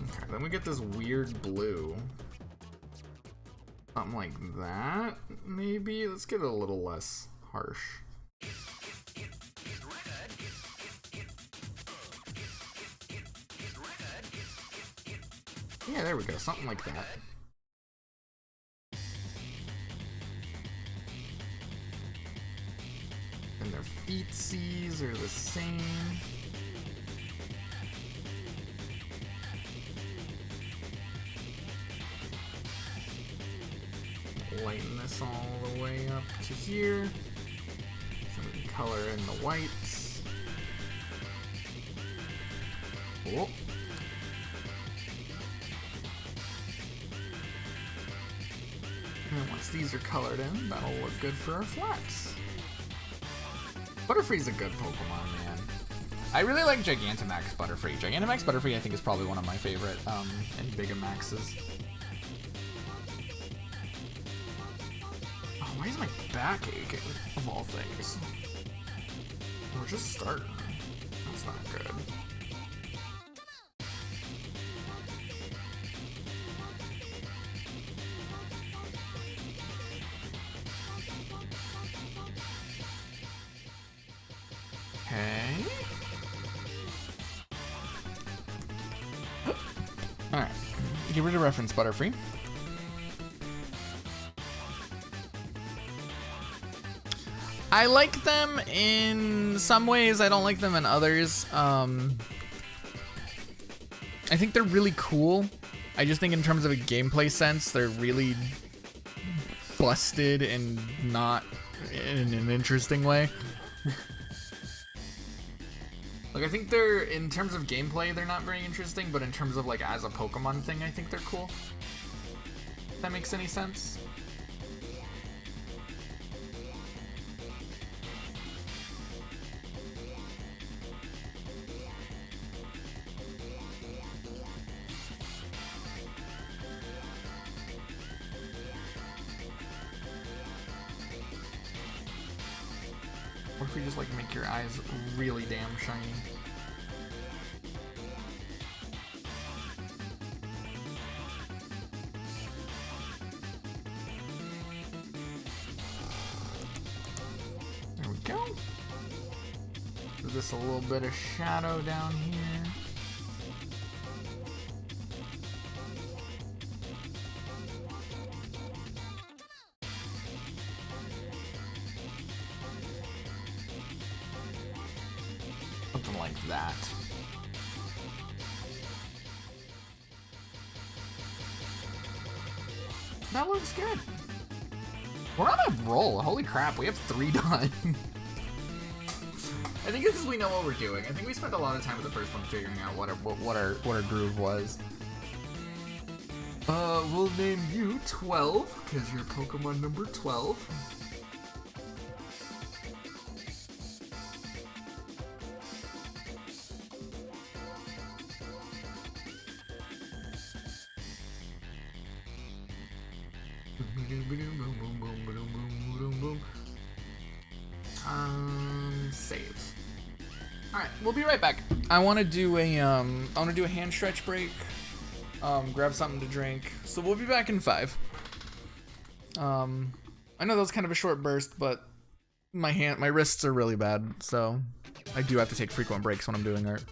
Okay, then we get this weird blue. Something like that, maybe? Let's get it a little less harsh. Yeah, there we go, something like that. And their feetsies are the same. Lighten this all the way up to here. So we can color in the whites. Cool. And once these are colored in, that'll look good for our flats. Butterfree's a good Pokemon, man. I really like Gigantamax Butterfree. Gigantamax Butterfree I think is probably one of my favorite Gigamaxes. Oh, why is my back aching, of all things? We're just starting. That's not good. Okay. Alright. Get rid of reference Butterfree. I like them in some ways, I don't like them in others. I think they're really cool. I just think in terms of a gameplay sense, they're really busted and not in an interesting way. Like, I think they're, in terms of gameplay, they're not very interesting, but in terms of, like, as a Pokemon thing, I think they're cool. If that makes any sense. What if we just, like, make your eyes really damn shiny? There we go. Give this a little bit of shadow down here. Something like that. That looks good. We're on a roll. Holy crap, we have 3 done. I think it's because we know what we're doing. I think we spent a lot of time with the first one figuring out what our groove was. We'll name you 12, because you're Pokemon number 12. Save. Alright, we'll be right back. I wanna do a hand stretch break. Grab something to drink. So we'll be back in 5. I know that was kind of a short burst, but my wrists are really bad, so I do have to take frequent breaks when I'm doing art.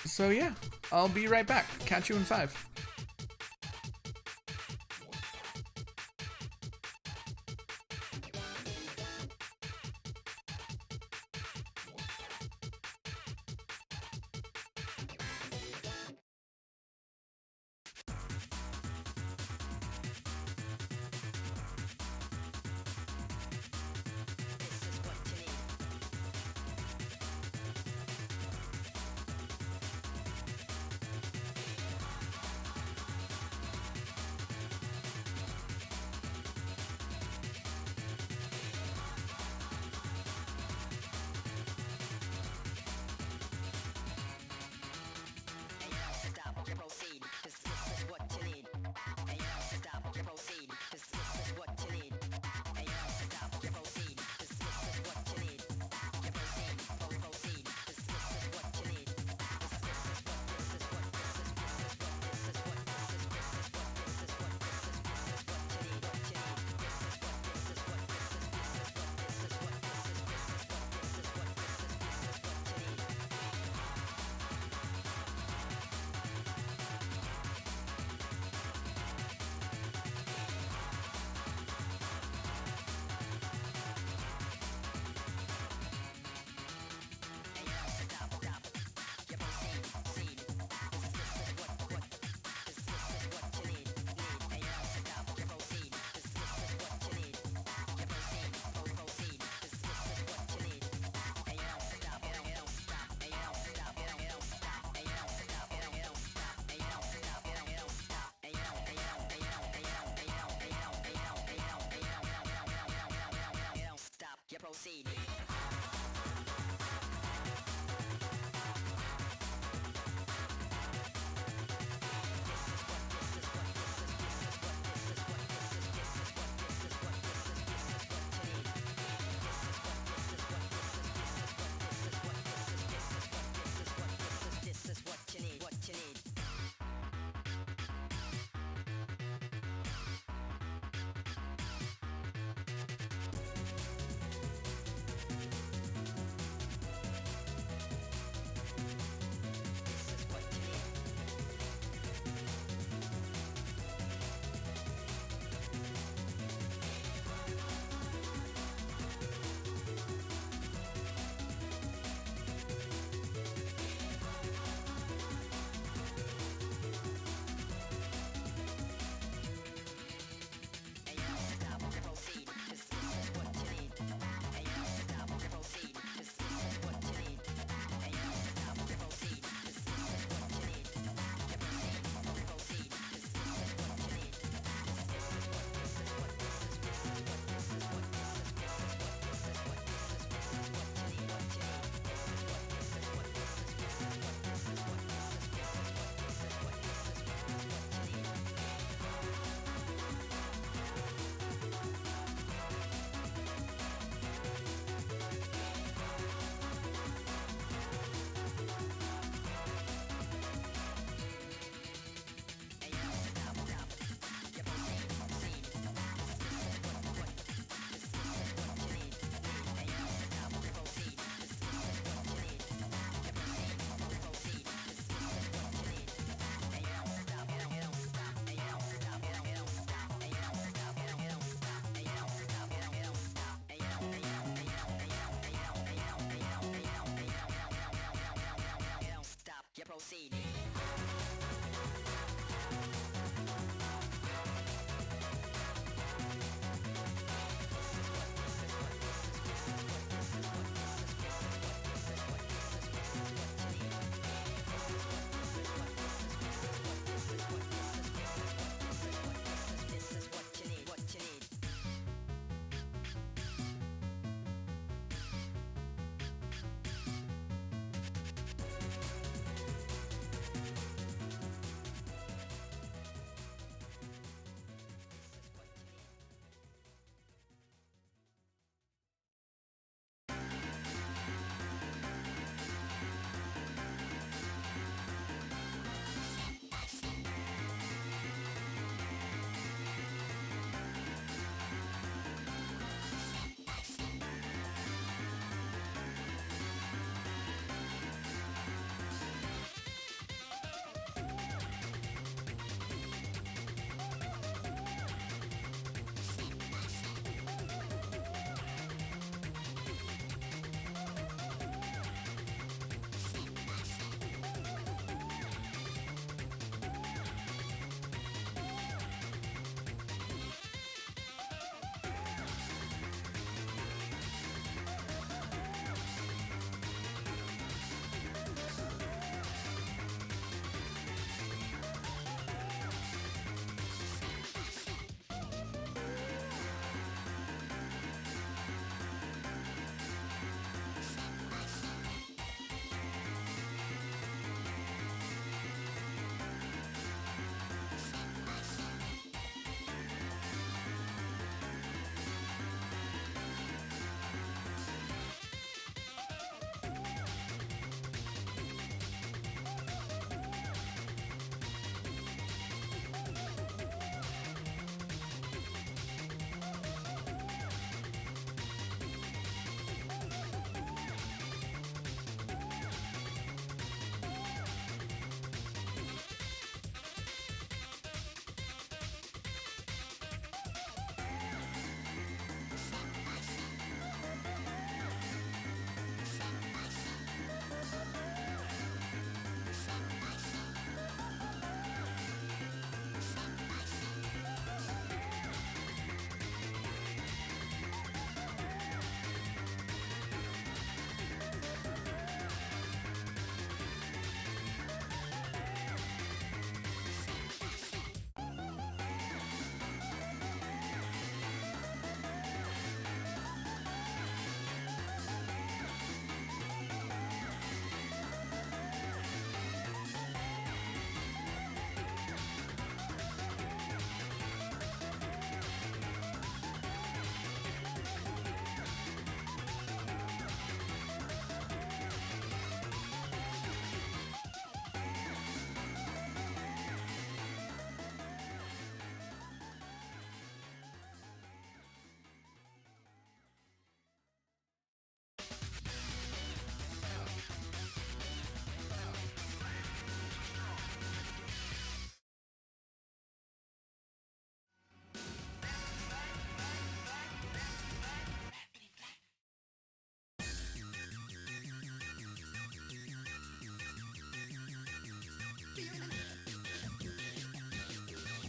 So yeah, I'll be right back. Catch you in 5.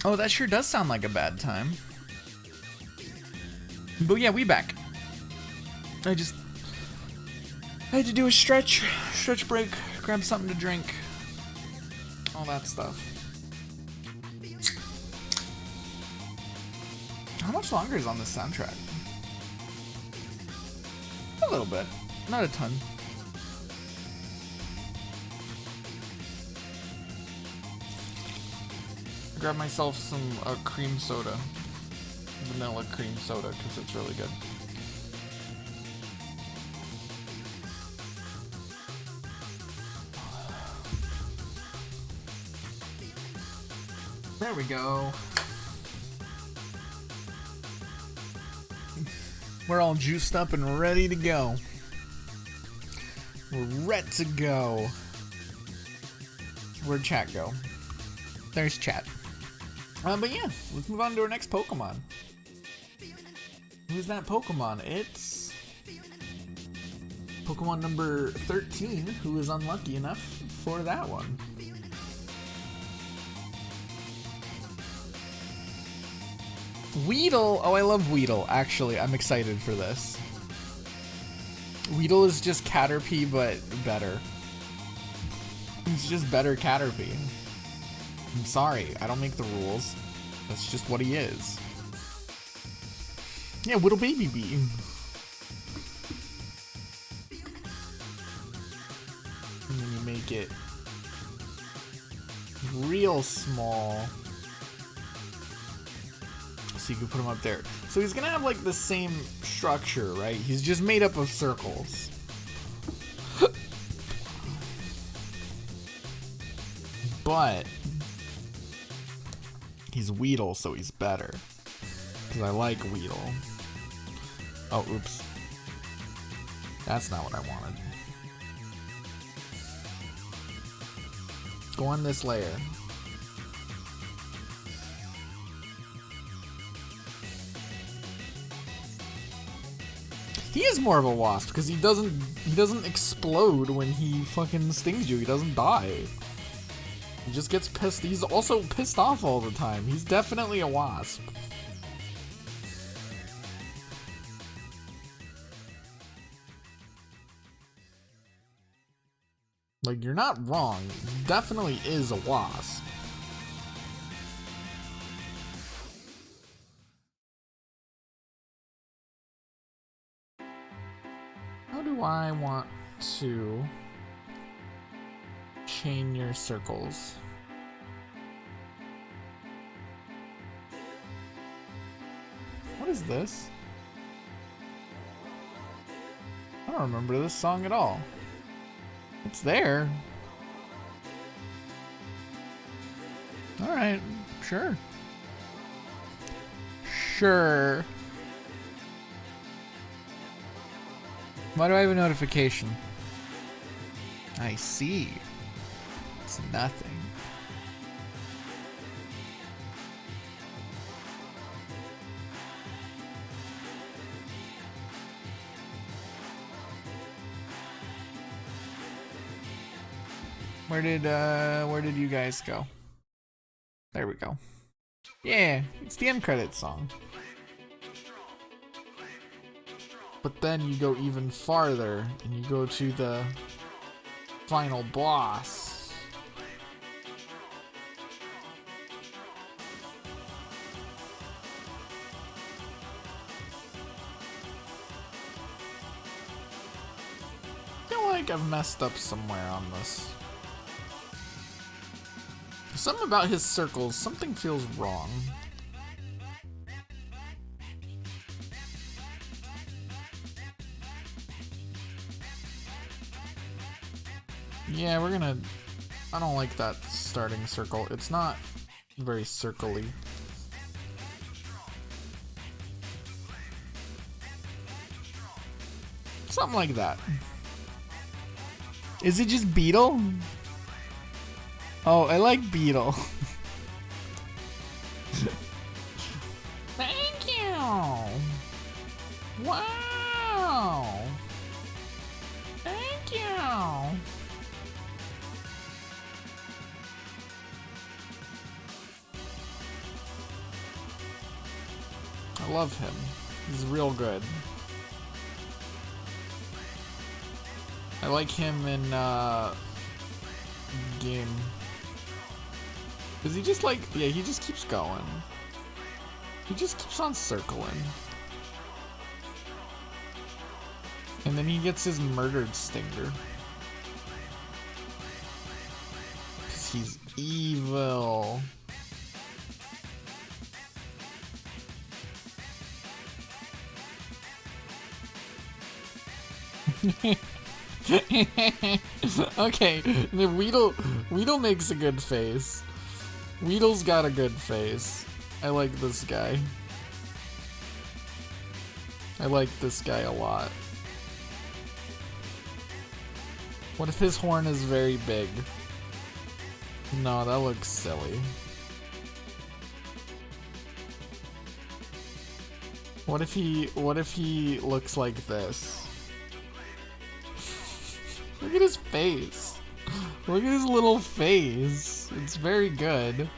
Oh, that sure does sound like a bad time. But yeah, we back. I had to do a stretch break, grab something to drink, all that stuff. How much longer is on this soundtrack? A little bit, not a ton. Grab myself some cream soda, vanilla cream soda, because it's really good. There we go. We're all juiced up and ready to go. We're ready to go. Where'd chat go? There's chat. But yeah, let's move on to our next Pokemon. Who's that Pokemon? It's Pokemon number 13, who is unlucky enough for that one. Weedle! Oh, I love Weedle, actually. I'm excited for this. Weedle is just Caterpie, but better. He's just better Caterpie. I'm sorry, I don't make the rules. That's just what he is. Yeah, Whittle Baby Bee. And then you make it real small. So you can put him up there. So he's gonna have like the same structure, right? He's just made up of circles. But he's Weedle, so he's better. Because I like Weedle. Oh, oops. That's not what I wanted. Go on this layer. He is more of a wasp because he doesn't explode when he fucking stings you. He doesn't die. He just gets pissed. He's also pissed off all the time. He's definitely a wasp. Like, you're not wrong. He definitely is a wasp. How do I want to chain your circles? What is this? I don't remember this song at all. It's there. Alright, sure. Sure. Why do I have a notification? I see. It's nothing. Where did you guys go? There we go. Yeah, it's the end credits song. But then you go even farther and you go to the final boss. I feel like I've messed up somewhere on this. Something about his circles, something feels wrong. Yeah, we're gonna... I don't like that starting circle. It's not very circle-y. Something like that. Is it just Beetle? Oh, I like Beetle. Thank you! Wow! Thank you! love him. He's real good. I like him in game. Cause he just like, yeah, he just keeps going. He just keeps on circling. And then he gets his murdered stinger. Cause he's evil. Okay, the Weedle makes a good face. Weedle's got a good face. I like this guy. I like this guy a lot. What if his horn is very big? No, that looks silly. What if he looks like this? Look at his face. Look at his little face. It's very good.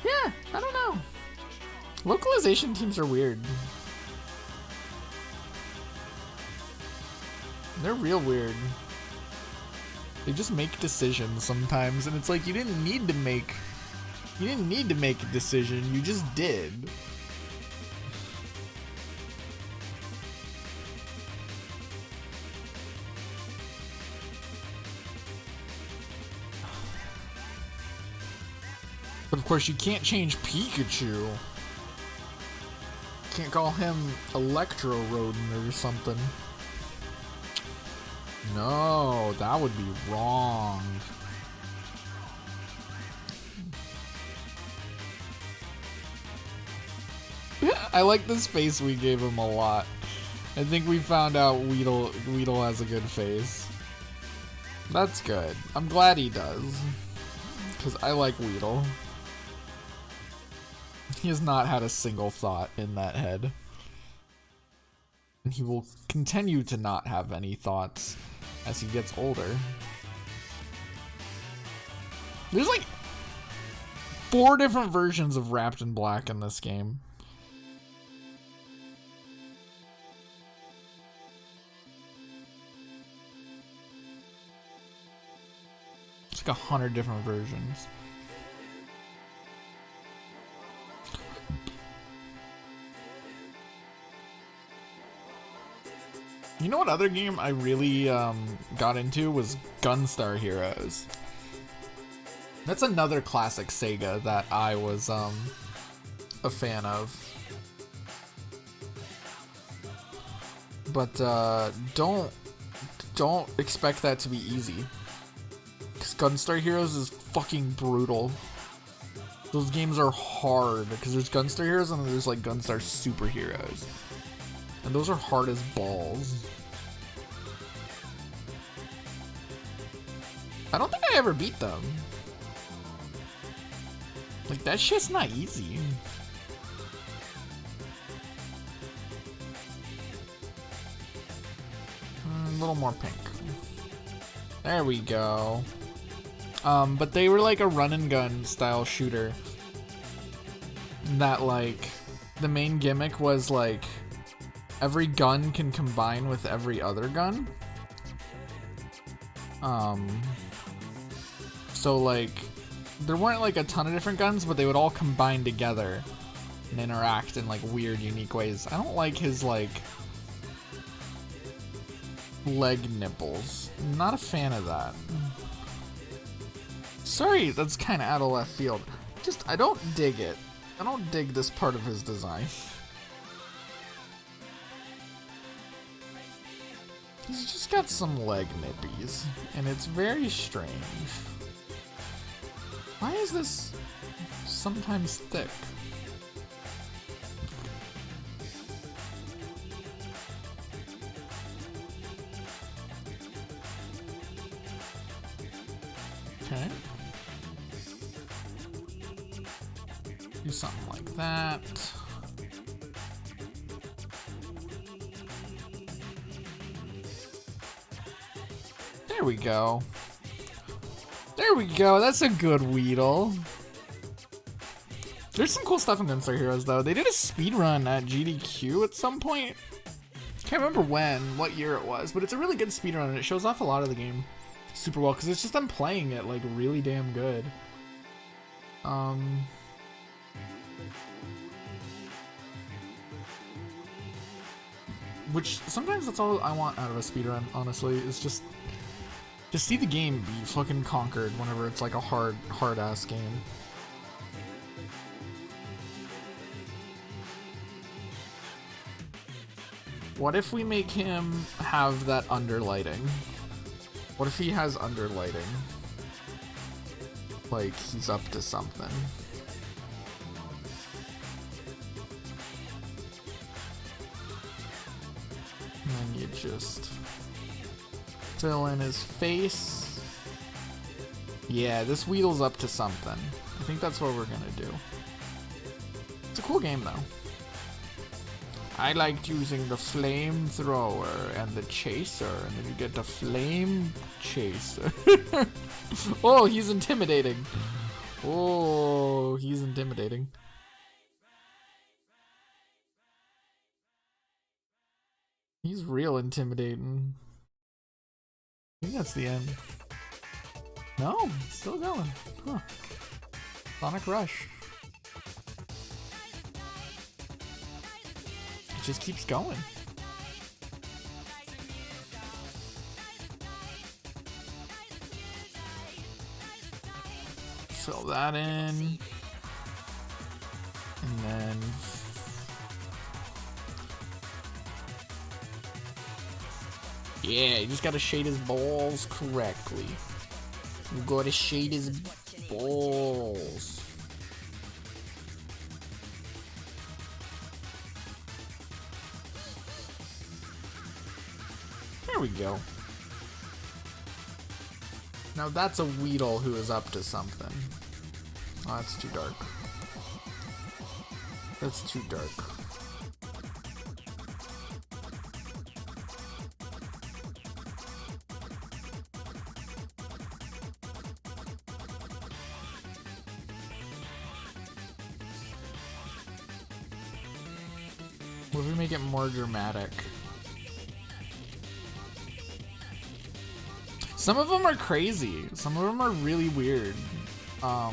Yeah, I don't know. Localization teams are weird. They're real weird. They just make decisions sometimes, and it's like you didn't need to make a decision, you just did. But of course you can't change Pikachu. Can't call him Electro Rodent or something. No, that would be wrong. I like the space we gave him a lot. I think we found out Weedle has a good face. That's good. I'm glad he does. Because I like Weedle. He has not had a single thought in that head. And he will continue to not have any thoughts as he gets older. There's like 4 different versions of Wrapped in Black in this game. It's like 100 different versions. You know what other game I really got into was Gunstar Heroes. That's another classic Sega that I was a fan of. But don't expect that to be easy. Because Gunstar Heroes is fucking brutal. Those games are hard because there's Gunstar Heroes and there's like Gunstar Superheroes. And those are hard as balls. I don't think I ever beat them. Like, that shit's not easy. A little more pink. There we go. But they were like a run and gun style shooter. That like, the main gimmick was like, every gun can combine with every other gun. So like, there weren't like a ton of different guns, but they would all combine together and interact in like weird, unique ways. I don't like his like leg nipples. I'm not a fan of that. Sorry, that's kind of out of left field. Just, I don't dig it. I don't dig this part of his design. He's just got some leg nippies, and it's very strange. Why is this sometimes thick? Okay. Do something like that. There we go. There we go. That's a good Weedle. There's some cool stuff in Gunstar Heroes though. They did a speedrun at GDQ at some point. Can't remember what year it was, but it's a really good speedrun and it shows off a lot of the game super well because it's just them playing it like really damn good. Which sometimes that's all I want out of a speedrun, honestly, is just to see the game be fucking conquered whenever it's like a hard ass game. What if we make him have that underlighting? What if he has underlighting? Like he's up to something. And then you just fill in his face. Yeah, this Weedle's up to something. I think that's what we're gonna do. It's a cool game though. I liked using the flamethrower and the chaser, and then you get the flame chaser. Oh, he's intimidating. Oh, he's intimidating. He's real intimidating. I think that's the end. No, still going. Huh. Sonic Rush. It just keeps going. Fill that in. And then yeah, you just gotta shade his balls correctly. You gotta shade his balls. There we go. Now that's a Weedle who is up to something. Oh, that's too dark. That's too dark. What if we make it more dramatic? Some of them are crazy. Some of them are really weird. I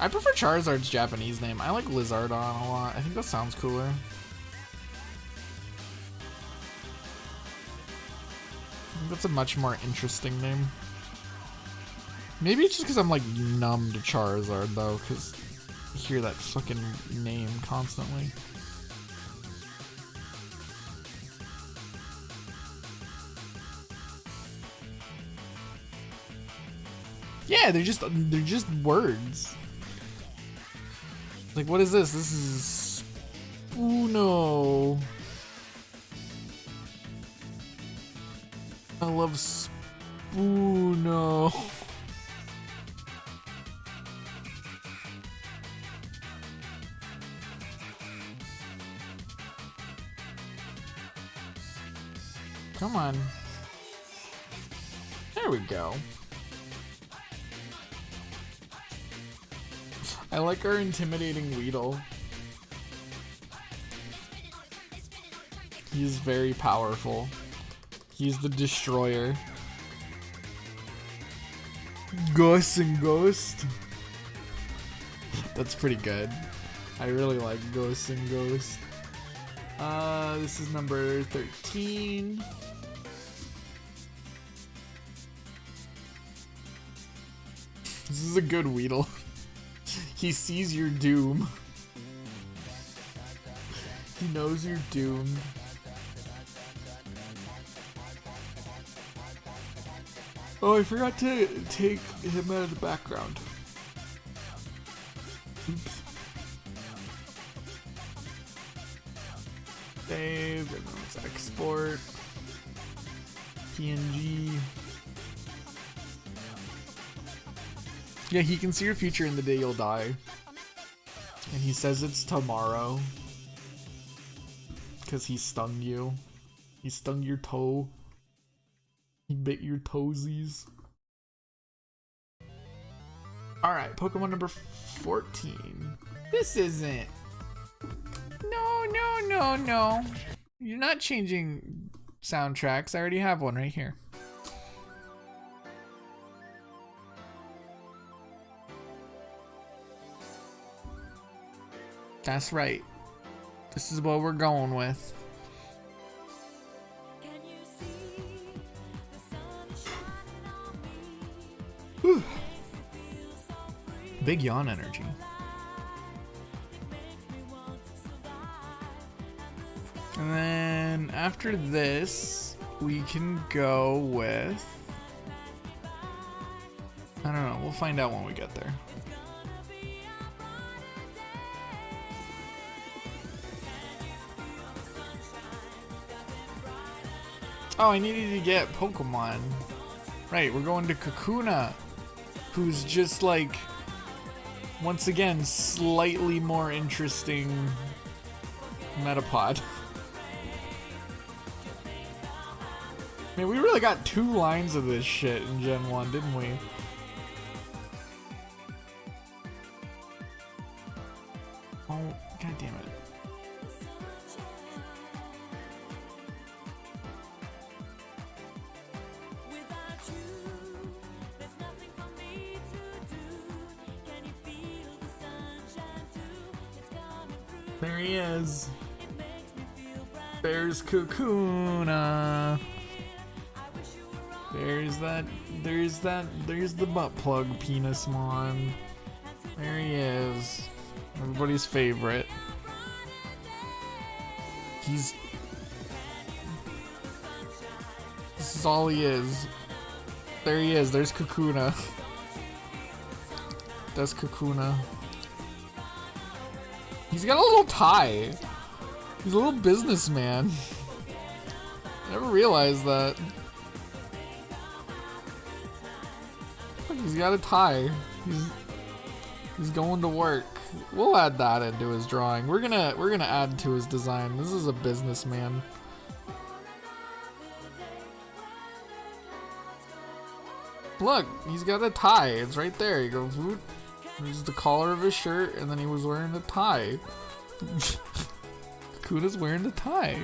prefer Charizard's Japanese name. I like Lizardon a lot. I think that sounds cooler. I think that's a much more interesting name. Maybe it's just because I'm like numb to Charizard though, because I hear that fucking name constantly. Yeah, they're just words. Like, what is this? This is Uno. I love Spoono. Come on. There we go. I like our intimidating Weedle. He's very powerful. He's the destroyer. Gus and Ghost. That's pretty good. I really like Ghost and Ghost. This is number 13. This is a good Weedle. He sees your doom. He knows you're doomed. Oh, I forgot to take him out of the background. Oops. Save, and then let's export. PNG. Yeah, he can see your future in the day you'll die. And he says it's tomorrow. Because he stung you. He stung your toe. He bit your toesies. Alright, Pokemon number 14. This isn't... No. You're not changing soundtracks. I already have one right here. That's right. This is what we're going with. Whew. Big yawn energy. And then after this, we can go with... I don't know. We'll find out when we get there. Oh, I needed to get Pokemon. Right, we're going to Kakuna, who's just like, once again, slightly more interesting Metapod. Man, we really got 2 lines of this shit in Gen 1, didn't we? Oh, god damn it. There he is. There's Kakuna. There's the butt plug Penismon. There he is. Everybody's favorite. This is all he is. There he is, there's Kakuna. That's Kakuna. He's got a little tie. He's a little businessman. I never realized that. Look, he's got a tie. He's going to work. We'll add that into his drawing. We're gonna add to his design. This is a businessman. Look, he's got a tie. It's right there. He goes, whoop. There's the collar of his shirt, and then he was wearing a tie. Kuna's wearing a tie.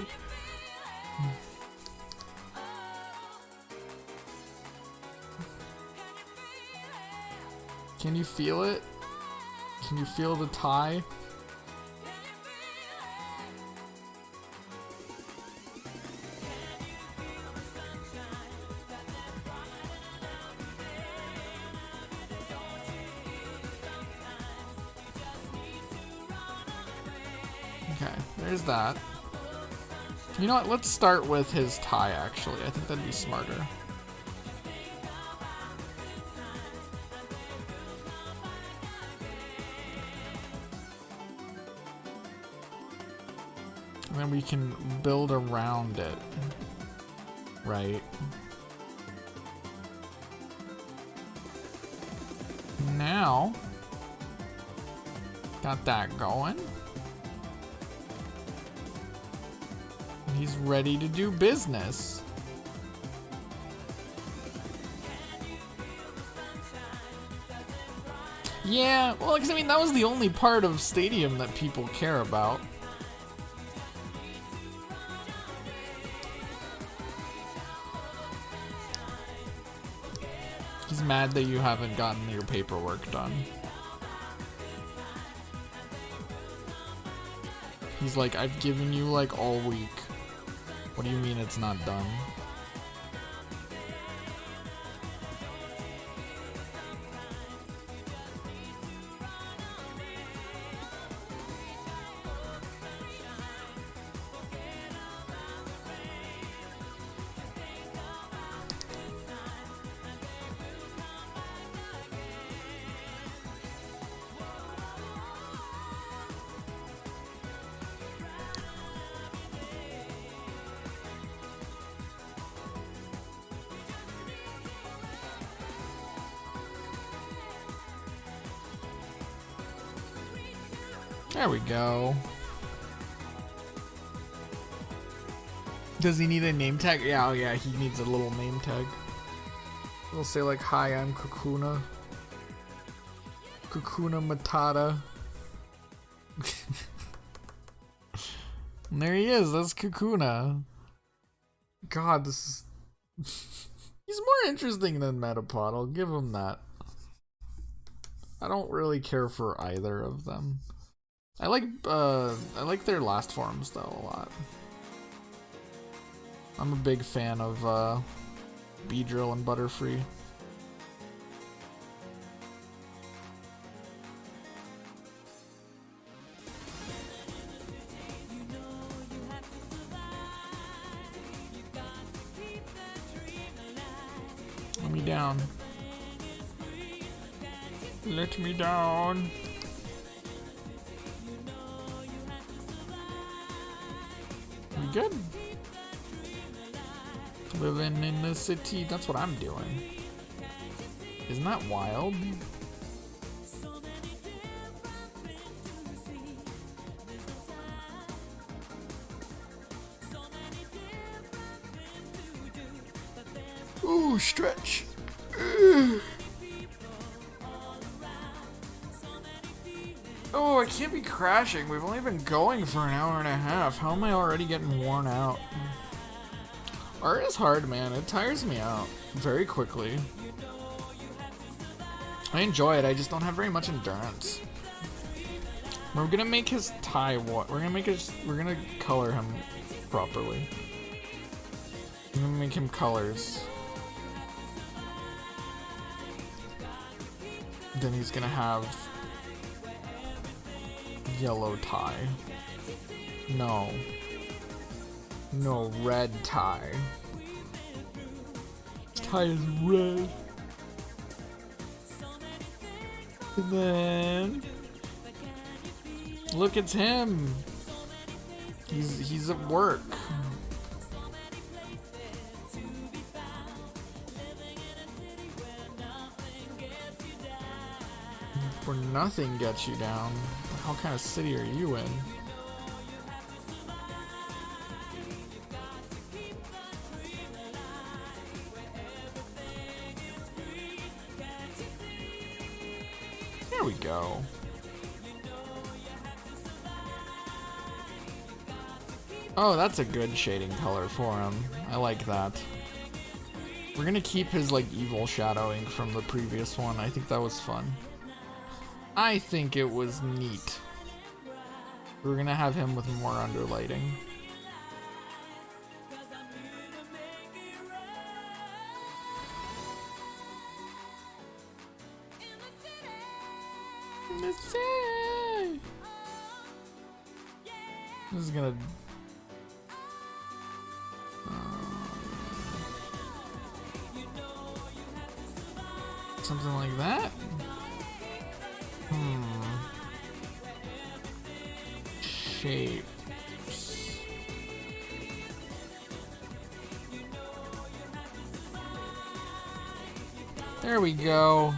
Can you feel it? Can you feel the tie? Okay, there's that. You know what? Let's start with his tie, actually. I think that'd be smarter. And then we can build around it. Right. Now, got that going. He's ready to do business. Yeah, well, because I mean, that was the only part of Stadium that people care about. He's mad that you haven't gotten your paperwork done. He's like, I've given you like all week. What do you mean it's not done? There we go. Does he need a name tag? Yeah, oh yeah, he needs a little name tag. We'll say like, hi, I'm Kakuna. Kakuna Matata. And there he is. That's Kakuna. God, this is... He's more interesting than Metapod. I'll give him that. I don't really care for either of them. I like their last forms though a lot. I'm a big fan of Beedrill and Butterfree. Let me down. Let me down. We good? Living in the city, that's what I'm doing. Isn't that wild? Ooh, stretch. Oh, I can't be crashing. We've only been going for an hour and a half. How am I already getting worn out? Art is hard, man. It tires me out very quickly. I enjoy it. I just don't have very much endurance. We're gonna make his tie what? We're gonna color him properly. We're gonna make him colors. Then he's gonna have yellow tie. No, red tie. Tie is red. And then look, it's him. He's at work. Where nothing gets you down. What kind of city are you in? There we go. Oh, that's a good shading color for him. I like that. We're gonna keep his like evil shadowing from the previous one. I think that was fun. I think it was neat. We're gonna have him with more underlighting. This is gonna... something like that? Shapes. There we go.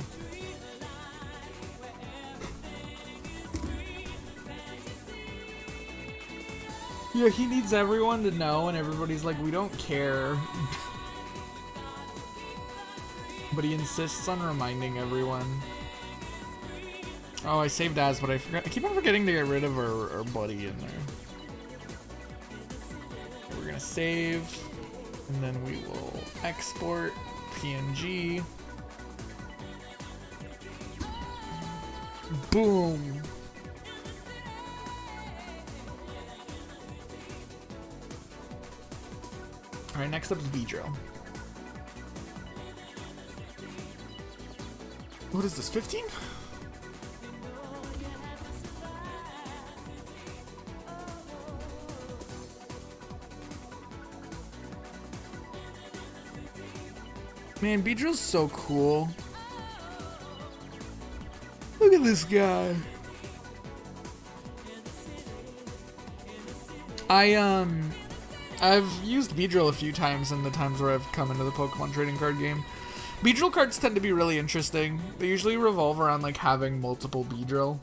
Yeah, he needs everyone to know, and everybody's like, we don't care. But he insists on reminding everyone. Oh, I saved as, but I forgot. I keep on forgetting to get rid of our buddy in there. We're gonna save, and then we will export PNG. Boom. All right, next up is Beedrill. What is this, 15? Man, Beedrill's so cool. Look at this guy. I've used Beedrill a few times in the times where I've come into the Pokemon trading card game. Beedrill cards tend to be really interesting. They usually revolve around like having multiple Beedrill,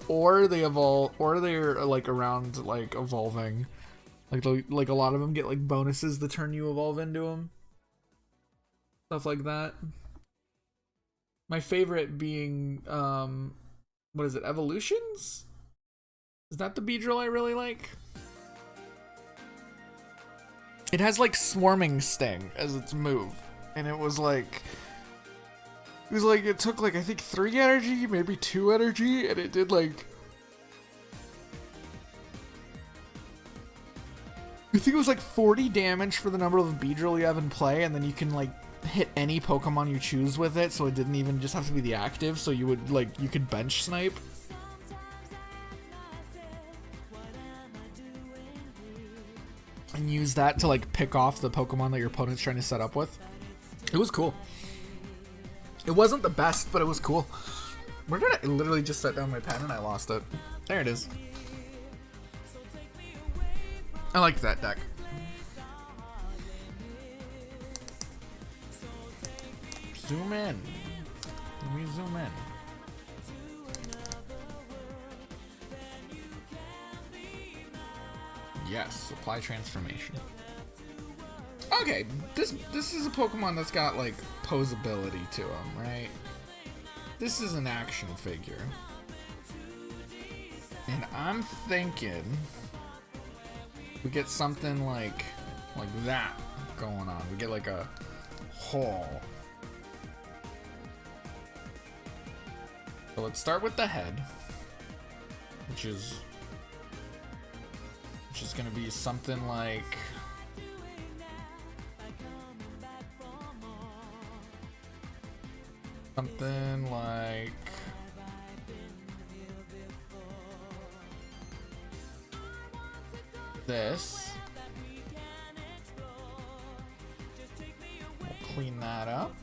or they evolve, or they're like around like evolving. Like a lot of them get like bonuses the turn you evolve into them. Stuff like that. My favorite being, what is it, Evolutions? Is that the Beedrill I really like? It has like Swarming Sting as its move, and it was like it took like I think 3 energy, maybe 2 energy, and it did like I think it was like 40 damage for the number of Beedrill you have in play, and then you can like hit any Pokemon you choose with it, so it didn't even just have to be the active, so you would like you could bench snipe. And use that to like pick off the Pokemon that your opponent's trying to set up with. It was cool. It wasn't the best, but it was cool. Where did I literally just set down my pen and I lost it? There it is. I like that deck. Zoom in. Let me zoom in. Yes, apply transformation. Okay, this is a Pokemon that's got like posability to him, right? This is an action figure. And I'm thinking we get something like that going on. We get like a hole. So let's start with the head, which is gonna be something like this. We'll clean that up.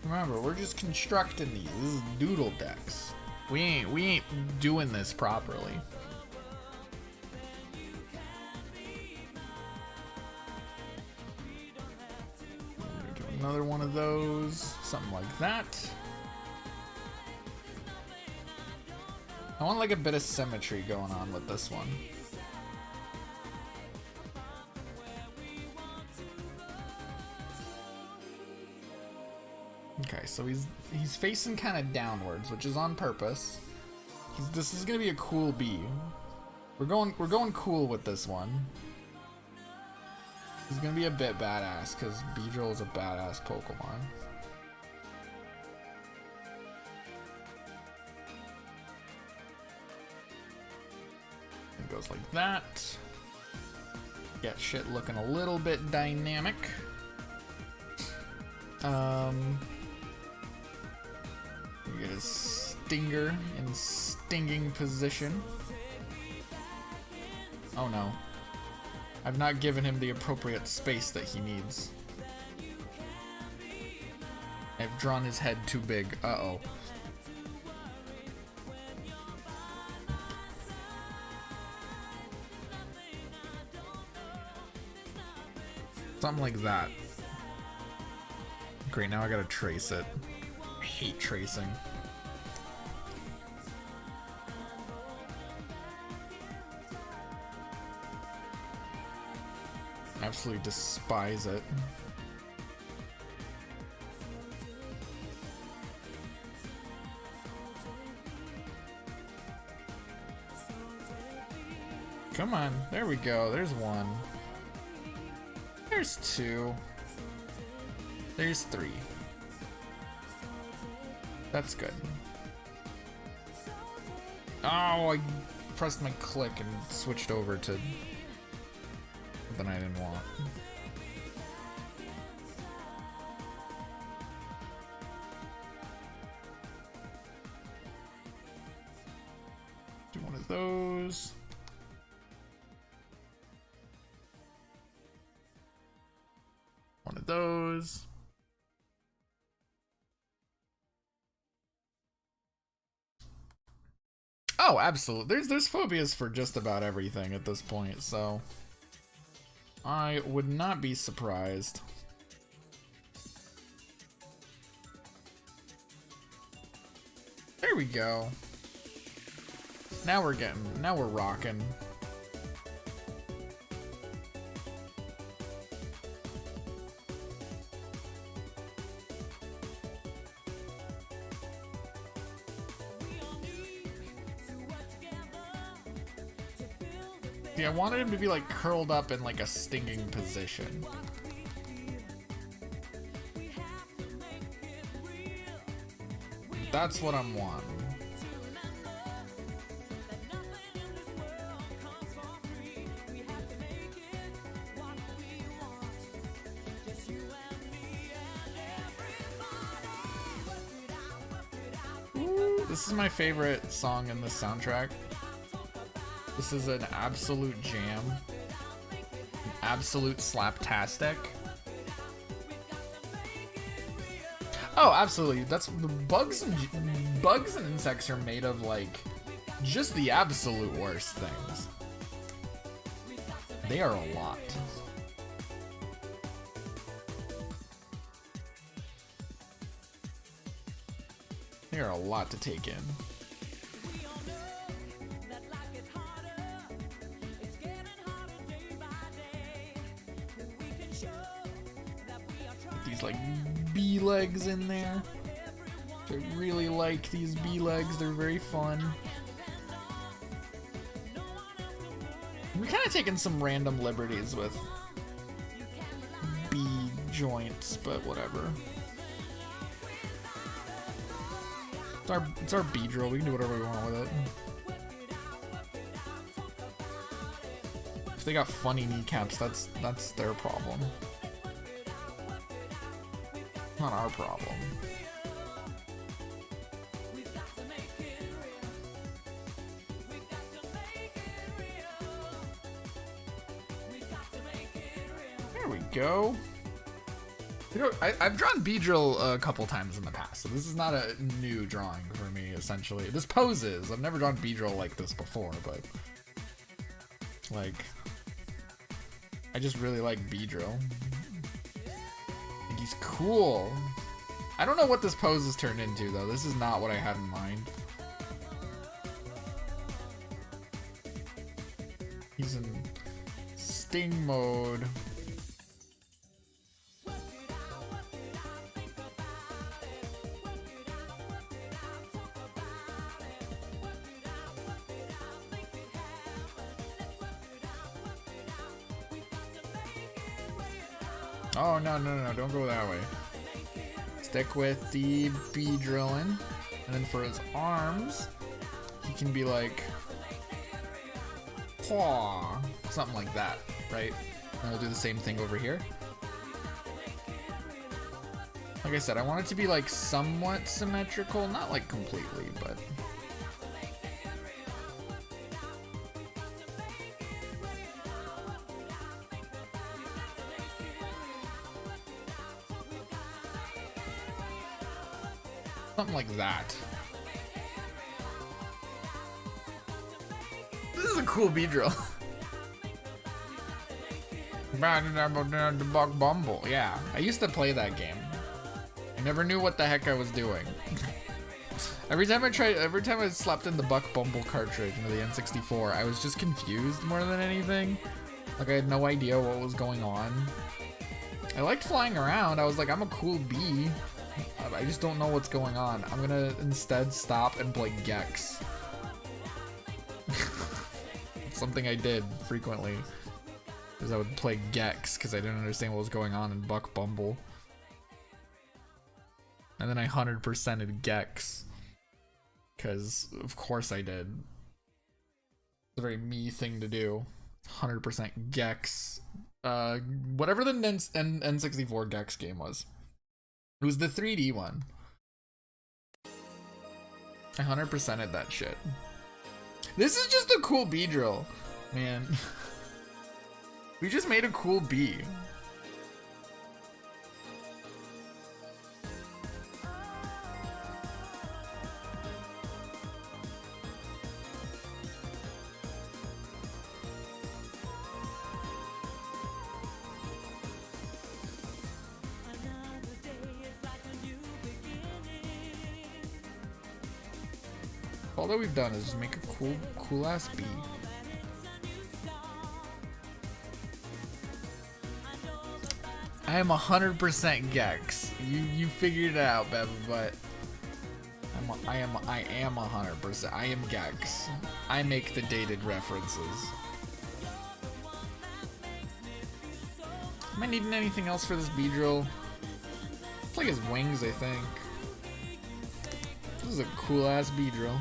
Remember, we're just constructing these. This is Doodle decks. We ain't doing this properly. Do another one of those, something like that. I want like a bit of symmetry going on with this one. Okay, so he's facing kind of downwards, which is on purpose. This is gonna be a cool bee. We're going cool with this one. He's gonna be a bit badass because Beedrill is a badass Pokemon. It goes like that. Get shit looking a little bit dynamic. We get a Stinger in stinging position. Oh no. I've not given him the appropriate space that he needs. I've drawn his head too big. Uh-oh. Something like that. Great, now I gotta trace it. I hate tracing. Absolutely despise it. Come on, there we go. There's one. There's two. There's three. That's good. Oh, I pressed my click and switched over to something I didn't want. Do one of those. One of those. Oh, absolutely. There's phobias for just about everything at this point, so I would not be surprised. There we go. Now we're rocking. See, I wanted him to be like curled up in like a stinging position. That's what I'm wanting. Ooh, this is my favorite song in this soundtrack. This is an absolute jam. An absolute slaptastic. Oh, absolutely. That's the bugs and insects are made of like just the absolute worst things. They are a lot. They are a lot to take in. These like bee legs in there. I really like these bee legs, they're very fun. We're kind of taking some random liberties with bee joints, but whatever. It's our bee drill, we can do whatever we want with it. If they got funny kneecaps, that's their problem. Not our problem. There we go. You know, I've drawn Beedrill a couple times in the past, so this is not a new drawing for me, essentially. This poses. I've never drawn Beedrill like this before, but like, I just really like Beedrill. He's cool. I don't know what this pose has turned into, though. This is not what I had in mind. He's in sting mode. Oh, no, don't go that way. Stick with the bee drilling. And then for his arms, he can be like, paw, something like that, right? And we'll do the same thing over here. Like I said, I want it to be like somewhat symmetrical, not like completely, but... something like that. This is a cool Beedrill. Bumble. Yeah, I used to play that game. I never knew what the heck I was doing. every time I slapped in the Buck Bumble cartridge into the N64, I was just confused more than anything. Like I had no idea what was going on. I liked flying around. I was like, I'm a cool bee. I just don't know what's going on. I'm gonna instead stop and play Gex. Something I did frequently is I would play Gex because I didn't understand what was going on in Buck Bumble. And then I 100%ed Gex because of course I did. It's a very me thing to do. 100% Gex. Whatever the N64 Gex game was. It was the 3D one. I 100%ed that shit. This is just a cool bee drill, man. We just made a cool bee. All that we've done is just make a cool ass bee. I am 100% Gex. You figured it out, Beba, but I am 100%. I am Gex. I make the dated references. Am I needing anything else for this Beedrill? It's like his wings, I think. This is a cool ass Beedrill.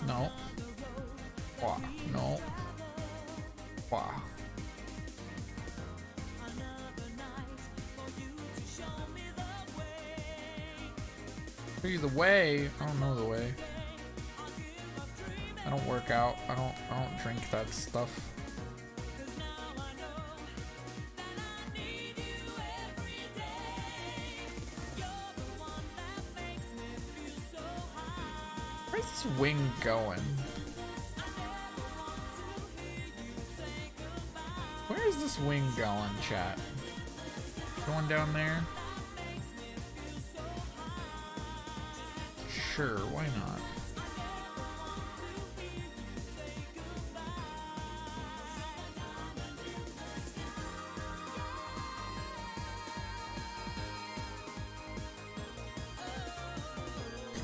No. No. Show you the way. I don't know the way. I don't work out. I don't drink that stuff. Where's this wing going? Where is this wing going, chat? Going down there? Sure, why not?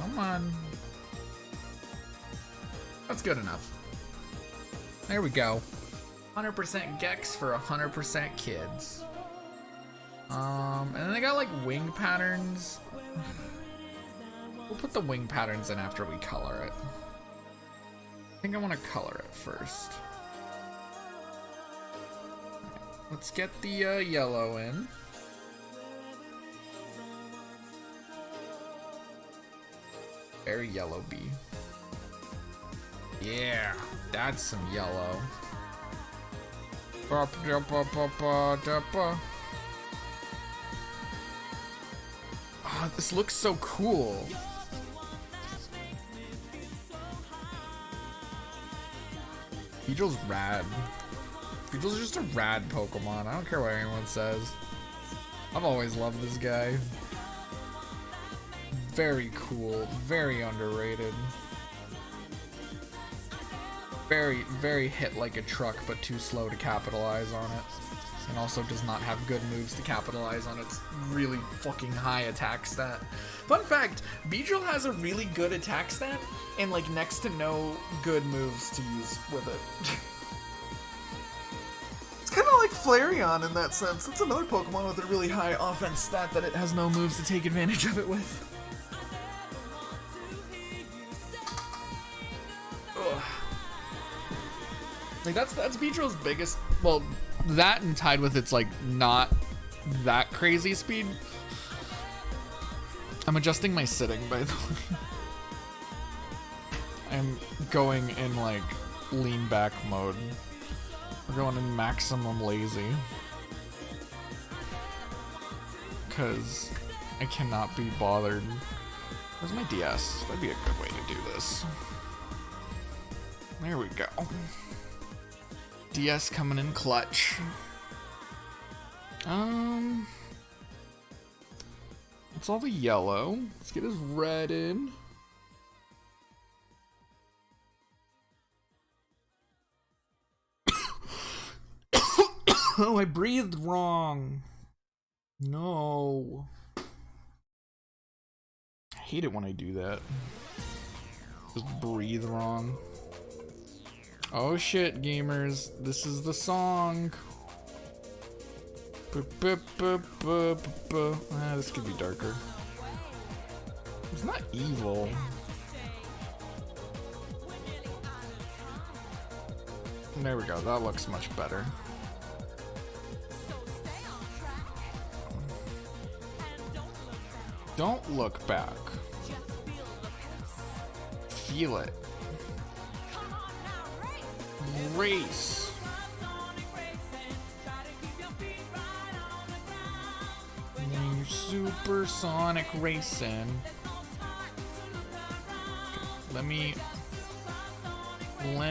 Come on. That's good enough. There we go. 100% Gex for 100% kids. And then they got like wing patterns. We'll put the wing patterns in after we color it. I think I want to color it first. Let's get the yellow in. Very yellow bee. Yeah, that's some yellow. Oh, this looks so cool. Beedrill's rad. Beedrill's just a rad Pokemon. I don't care what anyone says. I've always loved this guy. Very cool. Very underrated. Very, very hit like a truck, but too slow to capitalize on it. And also does not have good moves to capitalize on its really fucking high attack stat. Fun fact, Beedrill has a really good attack stat and like next to no good moves to use with it. It's kind of like Flareon in that sense. It's another Pokemon with a really high offense stat that it has no moves to take advantage of it with. Ugh. Like that's Beedrill's biggest, well, that and tied with its like not that crazy speed. I'm adjusting my sitting, by the way. I'm going in like lean back mode. We're going in maximum lazy. Cause I cannot be bothered. Where's my DS? That'd be a good way to do this. There we go. DS coming in clutch. It's all the yellow. Let's get his red in. Oh, I breathed wrong. No. I hate it when I do that. Just breathe wrong. Oh shit, gamers. This is the song. This could be darker. It's not evil. There we go. That looks much better. Don't look back. Feel it. Race. Supersonic racing. Okay, let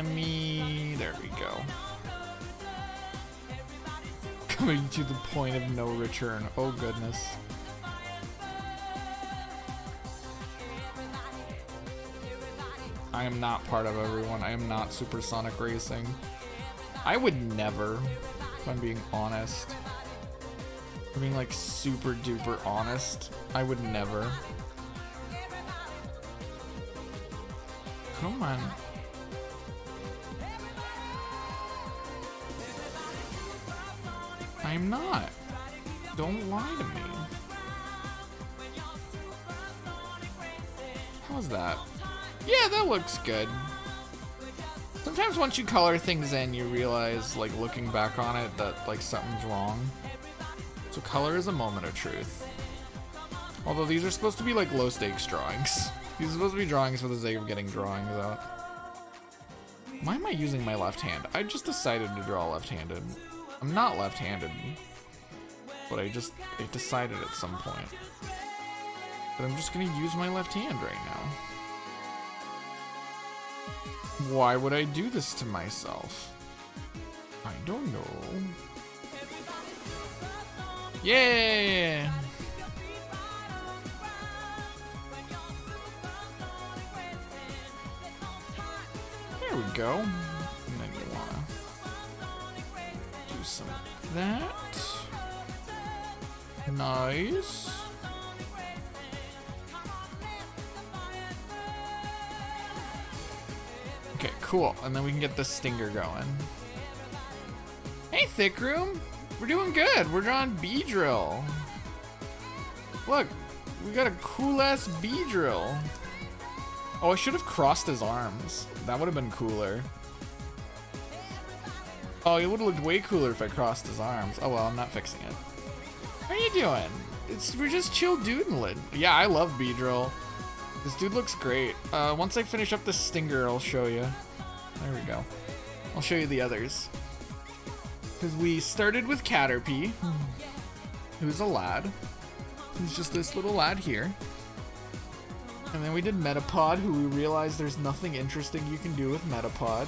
me, there we go. Coming to the point of no return. Oh goodness. I am not part of everyone. I am not Supersonic Racing. I would never, if I'm being honest. If I'm being like super duper honest, I would never. Come on. I'm not. Don't lie to me. How's that? Yeah, that looks good. Sometimes once you color things in, you realize, like, looking back on it, that, like, something's wrong. So color is a moment of truth. Although these are supposed to be, like, low-stakes drawings. These are supposed to be drawings for the sake of getting drawings out. Why am I using my left hand? I just decided to draw left-handed. I'm not left-handed. But I decided at some point that I'm just gonna use my left hand right now. Why would I do this to myself? I don't know. Yeah! There we go. And then you wanna do some of that. Nice. Okay, cool. And then we can get the stinger going. Hey, Thick Room. We're doing good. We're drawing B-Drill. Look, we got a cool-ass B-Drill. Oh, I should have crossed his arms. That would have been cooler. Oh, it would have looked way cooler if I crossed his arms. Oh, well, I'm not fixing it. How are you doing? We're just chill doodling. Yeah, I love B-Drill. This dude looks great. Once I finish up the stinger, I'll show you. There we go. I'll show you the others. Because we started with Caterpie, who's a lad. He's just this little lad here. And then we did Metapod, who we realized there's nothing interesting you can do with Metapod.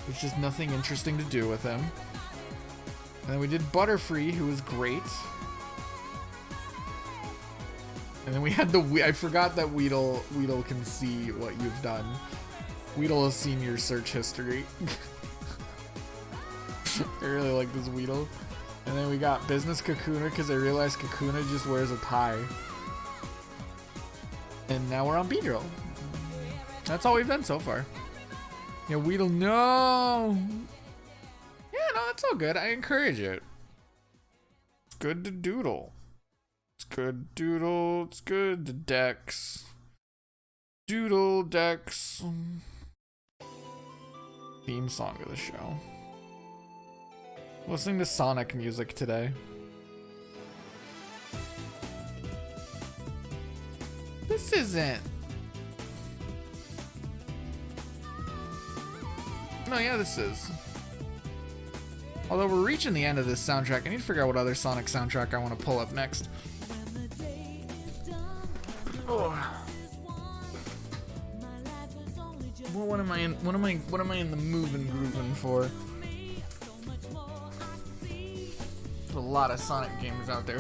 There's just nothing interesting to do with him. And then we did Butterfree, who was great. And then we had I forgot that Weedle can see what you've done. Weedle has seen your search history. I really like this Weedle. And then we got Business Kakuna, because I realized Kakuna just wears a tie. And now we're on B-Drill. That's all we've done so far. Yeah, Weedle, no! Yeah, no, that's all good. I encourage it. It's good to doodle. It's good to doodle. It's good to Dex. Doodle, Dex. Theme song of the show. Listening to Sonic music today. This isn't. No, yeah, this is. Although we're reaching the end of this soundtrack, I need to figure out what other Sonic soundtrack I want to pull up next. Oh. Well, what am I in the moving grooving for? There's a lot of Sonic games out there.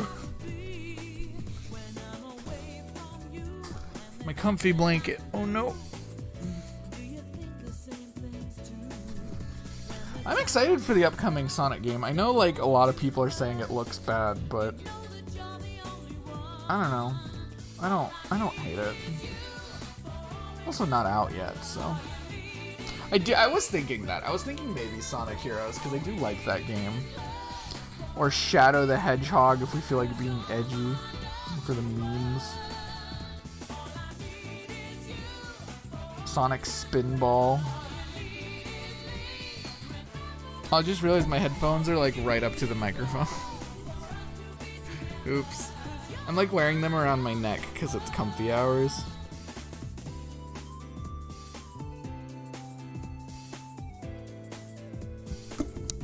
My comfy blanket. Oh no. I'm excited for the upcoming Sonic game. I know like a lot of people are saying it looks bad, but I don't know. I don't hate it. Also not out yet, so I was thinking that. I was thinking maybe Sonic Heroes, because I do like that game. Or Shadow the Hedgehog if we feel like being edgy for the memes. Sonic Spinball. I just realized my headphones are like right up to the microphone. Oops. I'm like wearing them around my neck because it's comfy hours.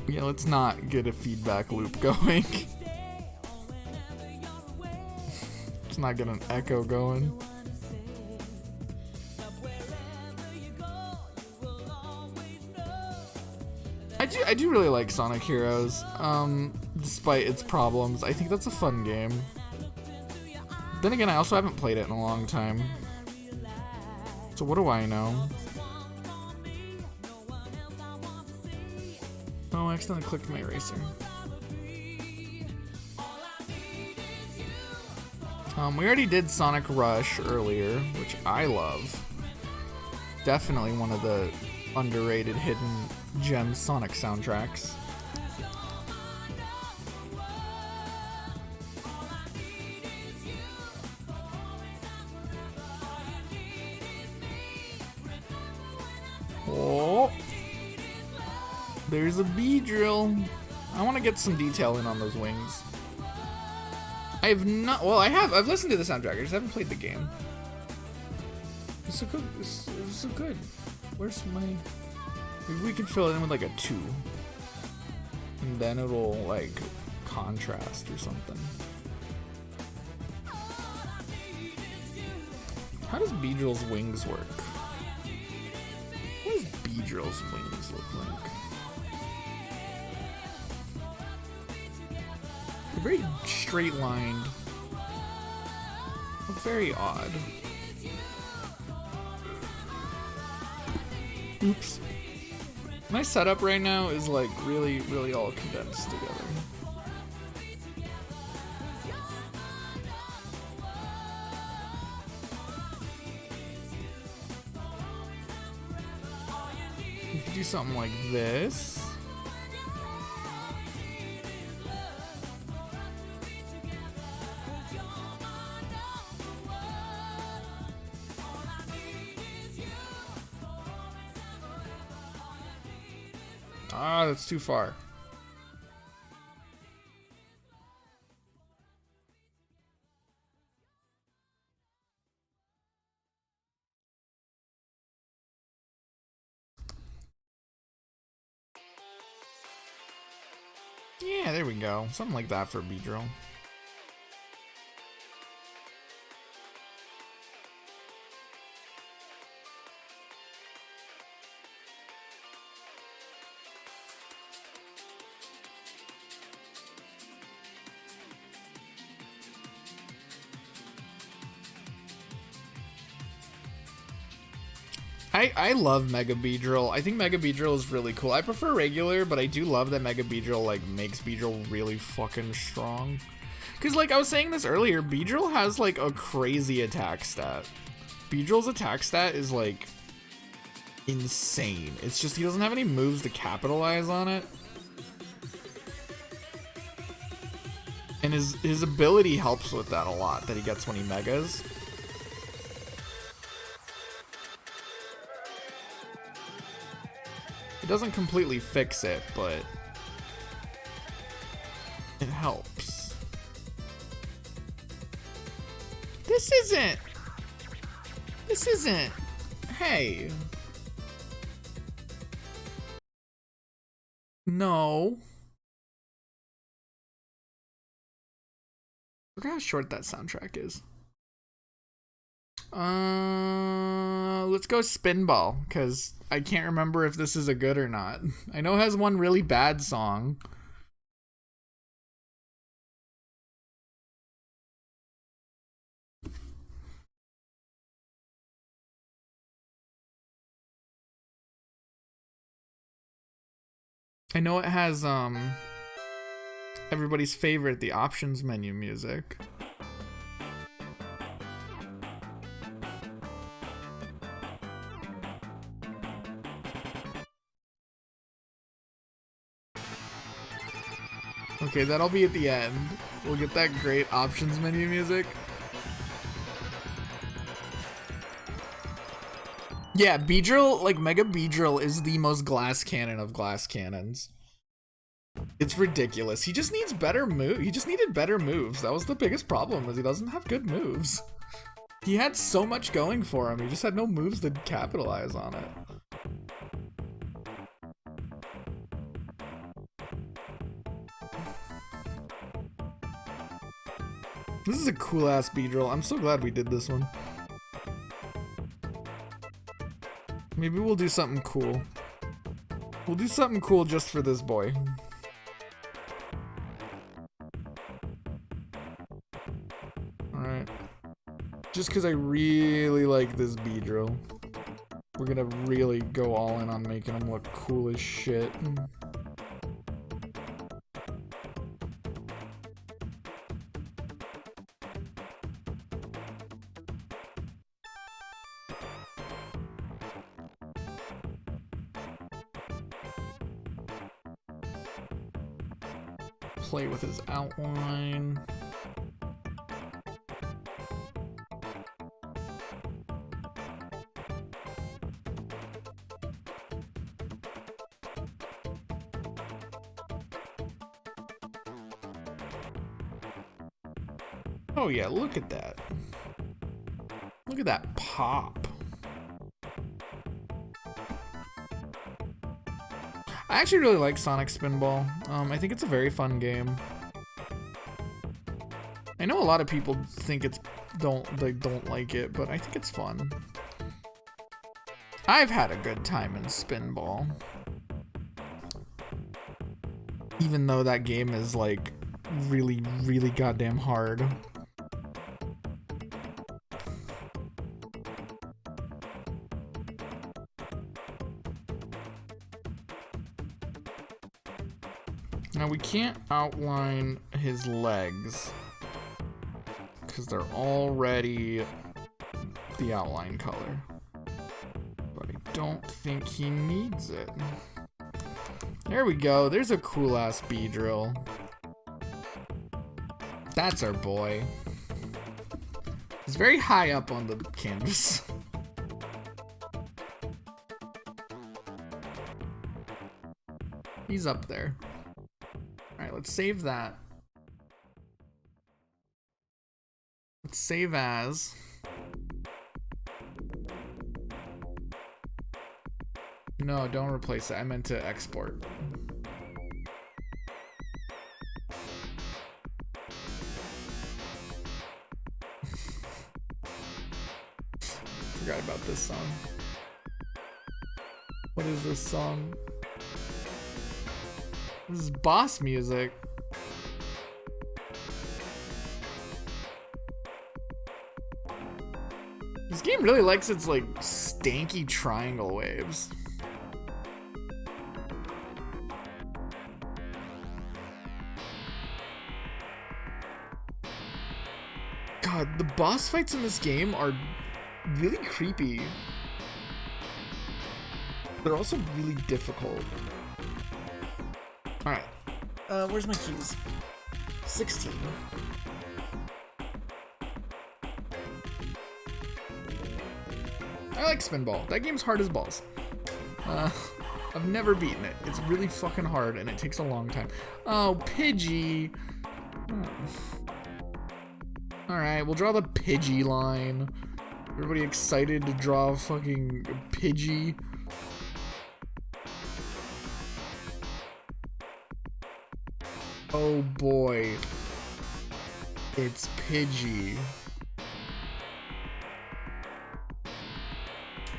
Yeah, let's not get a feedback loop going. Let's not get an echo going. I do really like Sonic Heroes, despite its problems. I think that's a fun game. Then again, I also haven't played it in a long time. So what do I know? Oh, I accidentally clicked my eraser. We already did Sonic Rush earlier, which I love. Definitely one of the underrated hidden gem Sonic soundtracks. Oh, there's a Beedrill. I want to get some detail in on those wings. I have not. Well, I've listened to the soundtrack. I just haven't played the game. It's so good. It's so good. Where's my? Maybe we could fill it in with like a 2, and then it'll like contrast or something. How does Beedrill's wings work? What does Beedrill's wings look like? They're very straight lined. Very odd. Oops. My setup right now is like really, really all condensed together. You could do something like this. Ah, that's too far. Yeah, there we go. Something like that for Beedrill. I love Mega Beedrill. I think Mega Beedrill is really cool. I prefer regular, but I do love that Mega Beedrill like makes Beedrill really fucking strong. Cause like I was saying this earlier, Beedrill has like a crazy attack stat. Beedrill's attack stat is like insane. It's just he doesn't have any moves to capitalize on it. And his ability helps with that a lot that he gets when he megas. Doesn't completely fix it, but it helps. This isn't. Hey. No. Look how short that soundtrack is. Let's go Spinball, because I can't remember if this is a good or not. I know it has one really bad song. I know it has, everybody's favorite, the options menu music. Okay, that'll be at the end. We'll get that great options menu music. Yeah, Beedrill, like Mega Beedrill is the most glass cannon of glass cannons. It's ridiculous. He just needs better moves. He just needed better moves. That was the biggest problem, was he doesn't have good moves. He had so much going for him. He just had no moves to capitalize on it. This is a cool-ass Beedrill. I'm so glad we did this one. Maybe we'll do something cool. We'll do something cool just for this boy. Alright. Just because I really like this Beedrill. We're gonna really go all in on making him look cool as shit. Play with his outline. Oh yeah, look at that. Look at that pop. I actually really like Sonic Spinball. I think it's a very fun game. I know a lot of people think they don't like it, but I think it's fun. I've had a good time in Spinball. Even though that game is like really, really goddamn hard. Now we can't outline his legs because they're already the outline color. But I don't think he needs it. There we go. There's a cool ass B-drill. That's our boy. He's very high up on the canvas. He's up there. Alright, let's save that. Let's save as. No, don't replace it. I meant to export. Forgot about this song. What is this song? This is boss music. This game really likes its like stanky triangle waves. God, the boss fights in this game are really creepy. They're also really difficult. Alright. Where's my keys? 16. I like Spinball. That game's hard as balls. I've never beaten it. It's really fucking hard and it takes a long time. Oh, Pidgey. Alright, we'll draw the Pidgey line. Everybody excited to draw fucking Pidgey? Oh boy. It's Pidgey.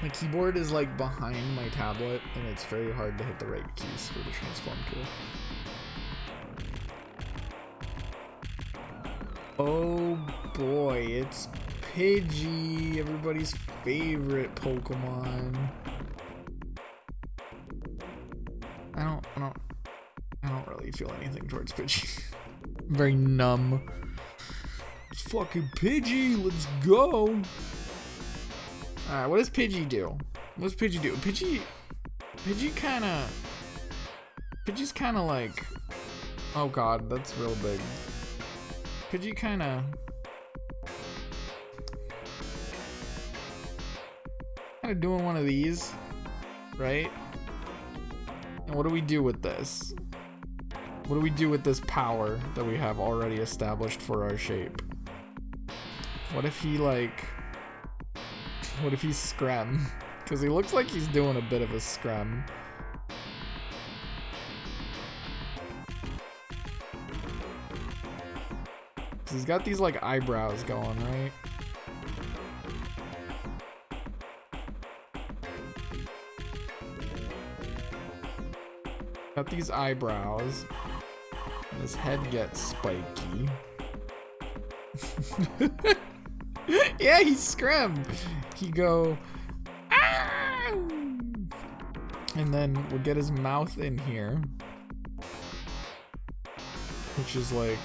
My keyboard is like behind my tablet and it's very hard to hit the right keys for the transform tool. Oh boy, it's Pidgey, everybody's favorite Pokemon. I don't really feel anything towards Pidgey. I'm very numb. It's fucking Pidgey, let's go. Alright, what does Pidgey do? What does Pidgey do? Pidgey's kinda like, oh god, that's real big. Pidgey kinda doing one of these, right? And what do we do with this? What do we do with this power that we have already established for our shape? What if he like, what if he's scrum? Because he looks like he's doing a bit of a scrum. He's got these like eyebrows going, right? Got these eyebrows. And his head gets spiky. Yeah, he's scrum. He go, ah! And then we'll get his mouth in here, which is like,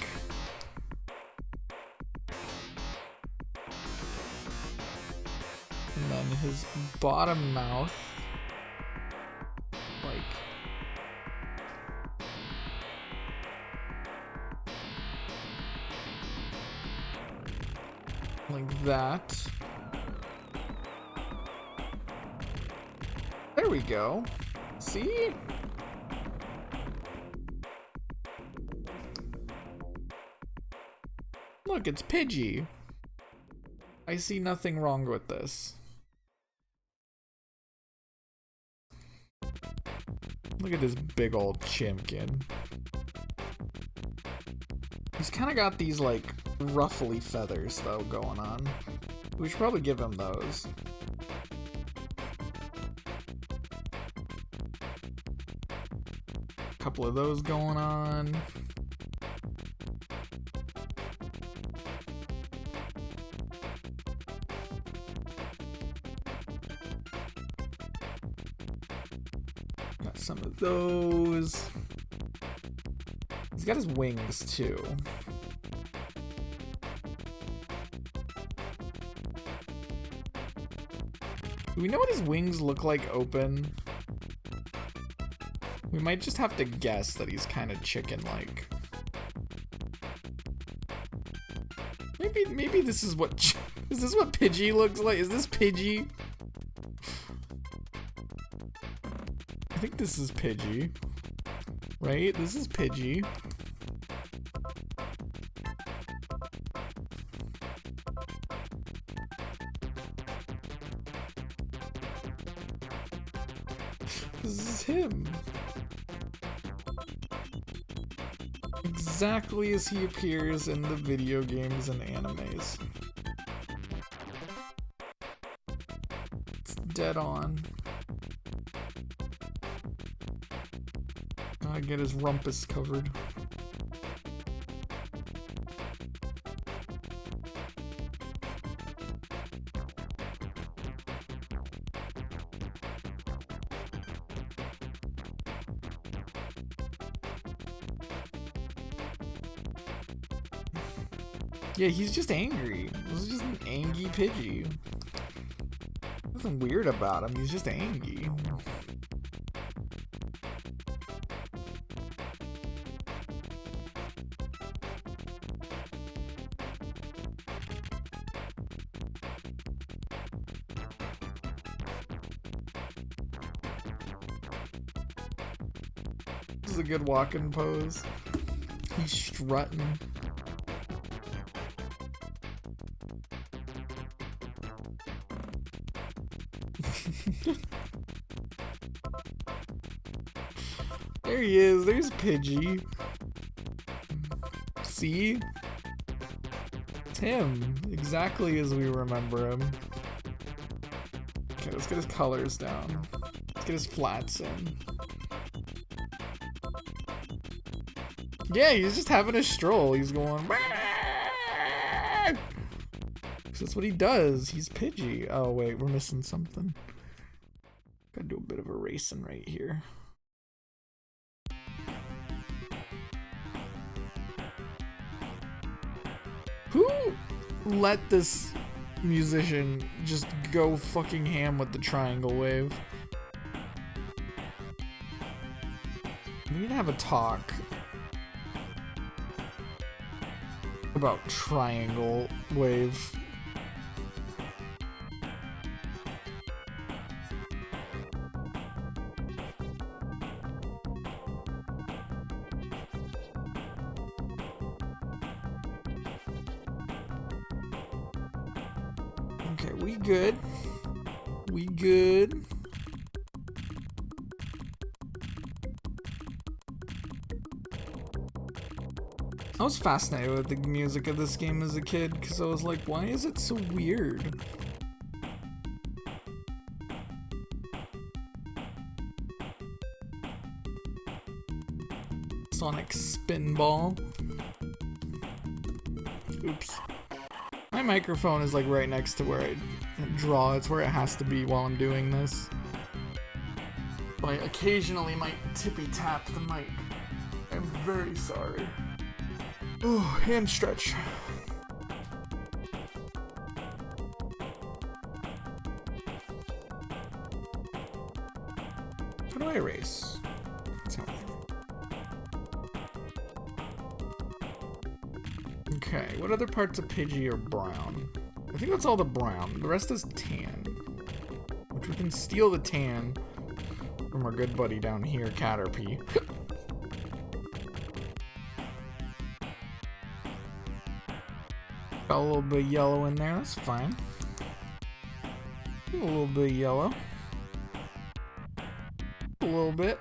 and then his bottom mouth, like that. There we go. See? Look, it's Pidgey. I see nothing wrong with this. Look at this big old chimkin. He's kind of got these, like, ruffly feathers, though, going on. We should probably give him those. Couple of those going on. Got some of those. He's got his wings too. Do we know what his wings look like open? We might just have to guess that he's kind of chicken-like. Maybe this is what is this what Pidgey looks like? Is this Pidgey? I think this is Pidgey, right? This is Pidgey. This is him. Exactly as he appears in the video games and animes. It's dead on. Gotta get his rumpus covered. Yeah, he's just angry. This is just an angry Pidgey. Nothing weird about him, he's just angry. This is a good walking pose. He's strutting. There he is, there's Pidgey. See? It's him, exactly as we remember him. Okay, let's get his colors down. Let's get his flats in. Yeah, he's just having a stroll. He's going... That's what he does. He's Pidgey. Oh, wait, we're missing something. Gotta do a bit of erasing right here. Who let this musician just go fucking ham with the triangle wave? We need to have a talk about triangle wave. Okay, we good. We good. I was fascinated with the music of this game as a kid because I was like, why is it so weird? Sonic Spinball. Oops. My microphone is like right next to where I draw. It's where it has to be while I'm doing this. I occasionally might tippy tap the mic. I'm very sorry. Oh, hand stretch. How do I erase? Okay, what other parts of Pidgey are brown? I think that's all the brown. The rest is tan. Which we can steal the tan from our good buddy down here, Caterpie. Got a little bit of yellow in there, that's fine. A little bit of yellow. A little bit.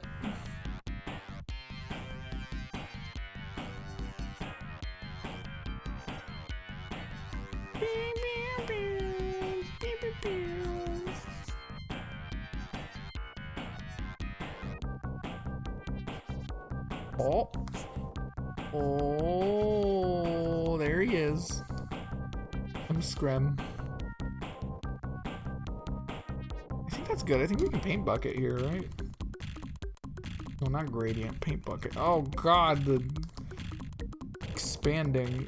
Oh. Oh, there he is. I'm Scrim. I think that's good. I think we can paint bucket here, right? No, not gradient. Paint bucket. Oh god, the expanding.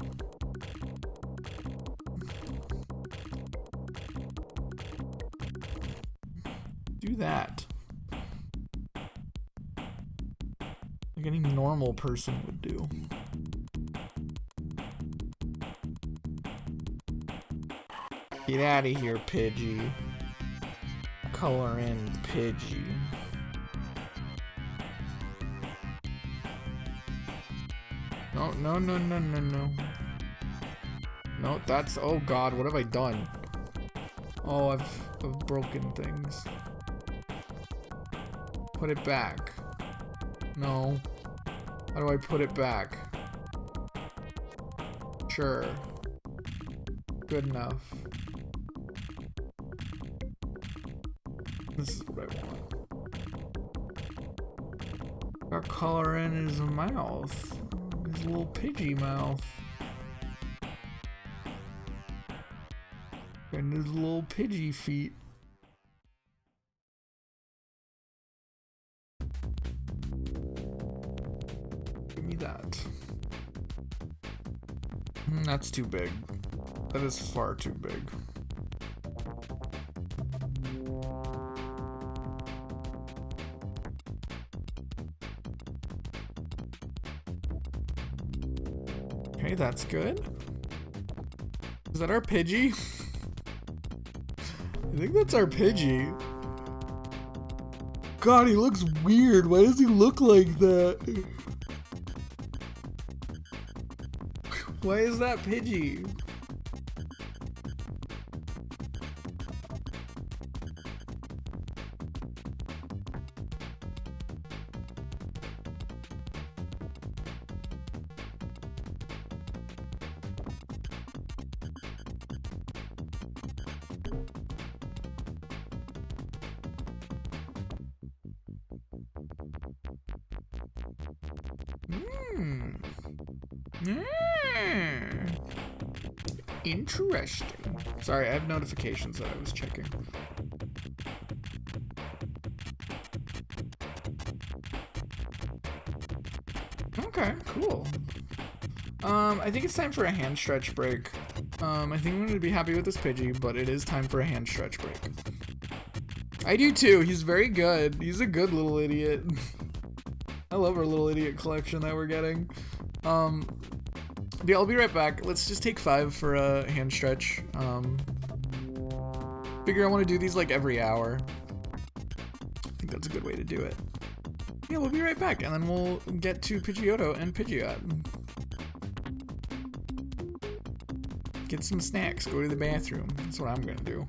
Do that. Like any normal person would do. Get out of here, Pidgey. Color in Pidgey. No, no, no, no, no, no. No, that's... Oh god, what have I done? Oh, I've broken things. Put it back. No. How do I put it back? Sure. Good enough. This is what I want. Our color in his mouth. His little Pidgey mouth. And his little Pidgey feet. Give me that. That's too big. That is far too big. Okay, that's good. Is that our Pidgey? I think that's our Pidgey. God, he looks weird. Why does he look like that? Why is that Pidgey? Interesting. Sorry, I have notifications that I was checking. Okay, cool. I think it's time for a hand stretch break. I think I'm gonna be happy with this Pidgey, but it is time for a hand stretch break. I do too. He's very good. He's a good little idiot. I love our little idiot collection that we're getting. Yeah, I'll be right back. Let's just take 5 for a hand stretch. Figure I want to do these like every hour. I think that's a good way to do it. Yeah, we'll be right back, and then we'll get to Pidgeotto and Pidgeot. Get some snacks, go to the bathroom. That's what I'm gonna do.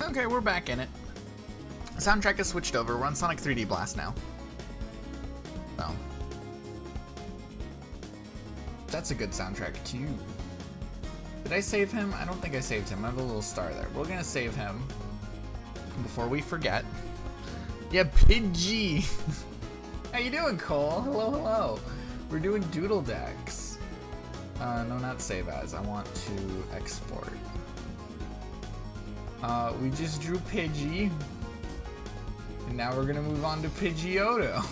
Okay, we're back in it. Soundtrack has switched over. We're on Sonic 3D Blast now. So. That's a good soundtrack, too. Did I save him? I don't think I saved him. I have a little star there. We're gonna save him before we forget. Yeah, Pidgey! How you doing, Cole? Hello, hello. We're doing Doodle decks. No, not save as. I want to export. We just drew Pidgey. And now we're gonna move on to Pidgeotto.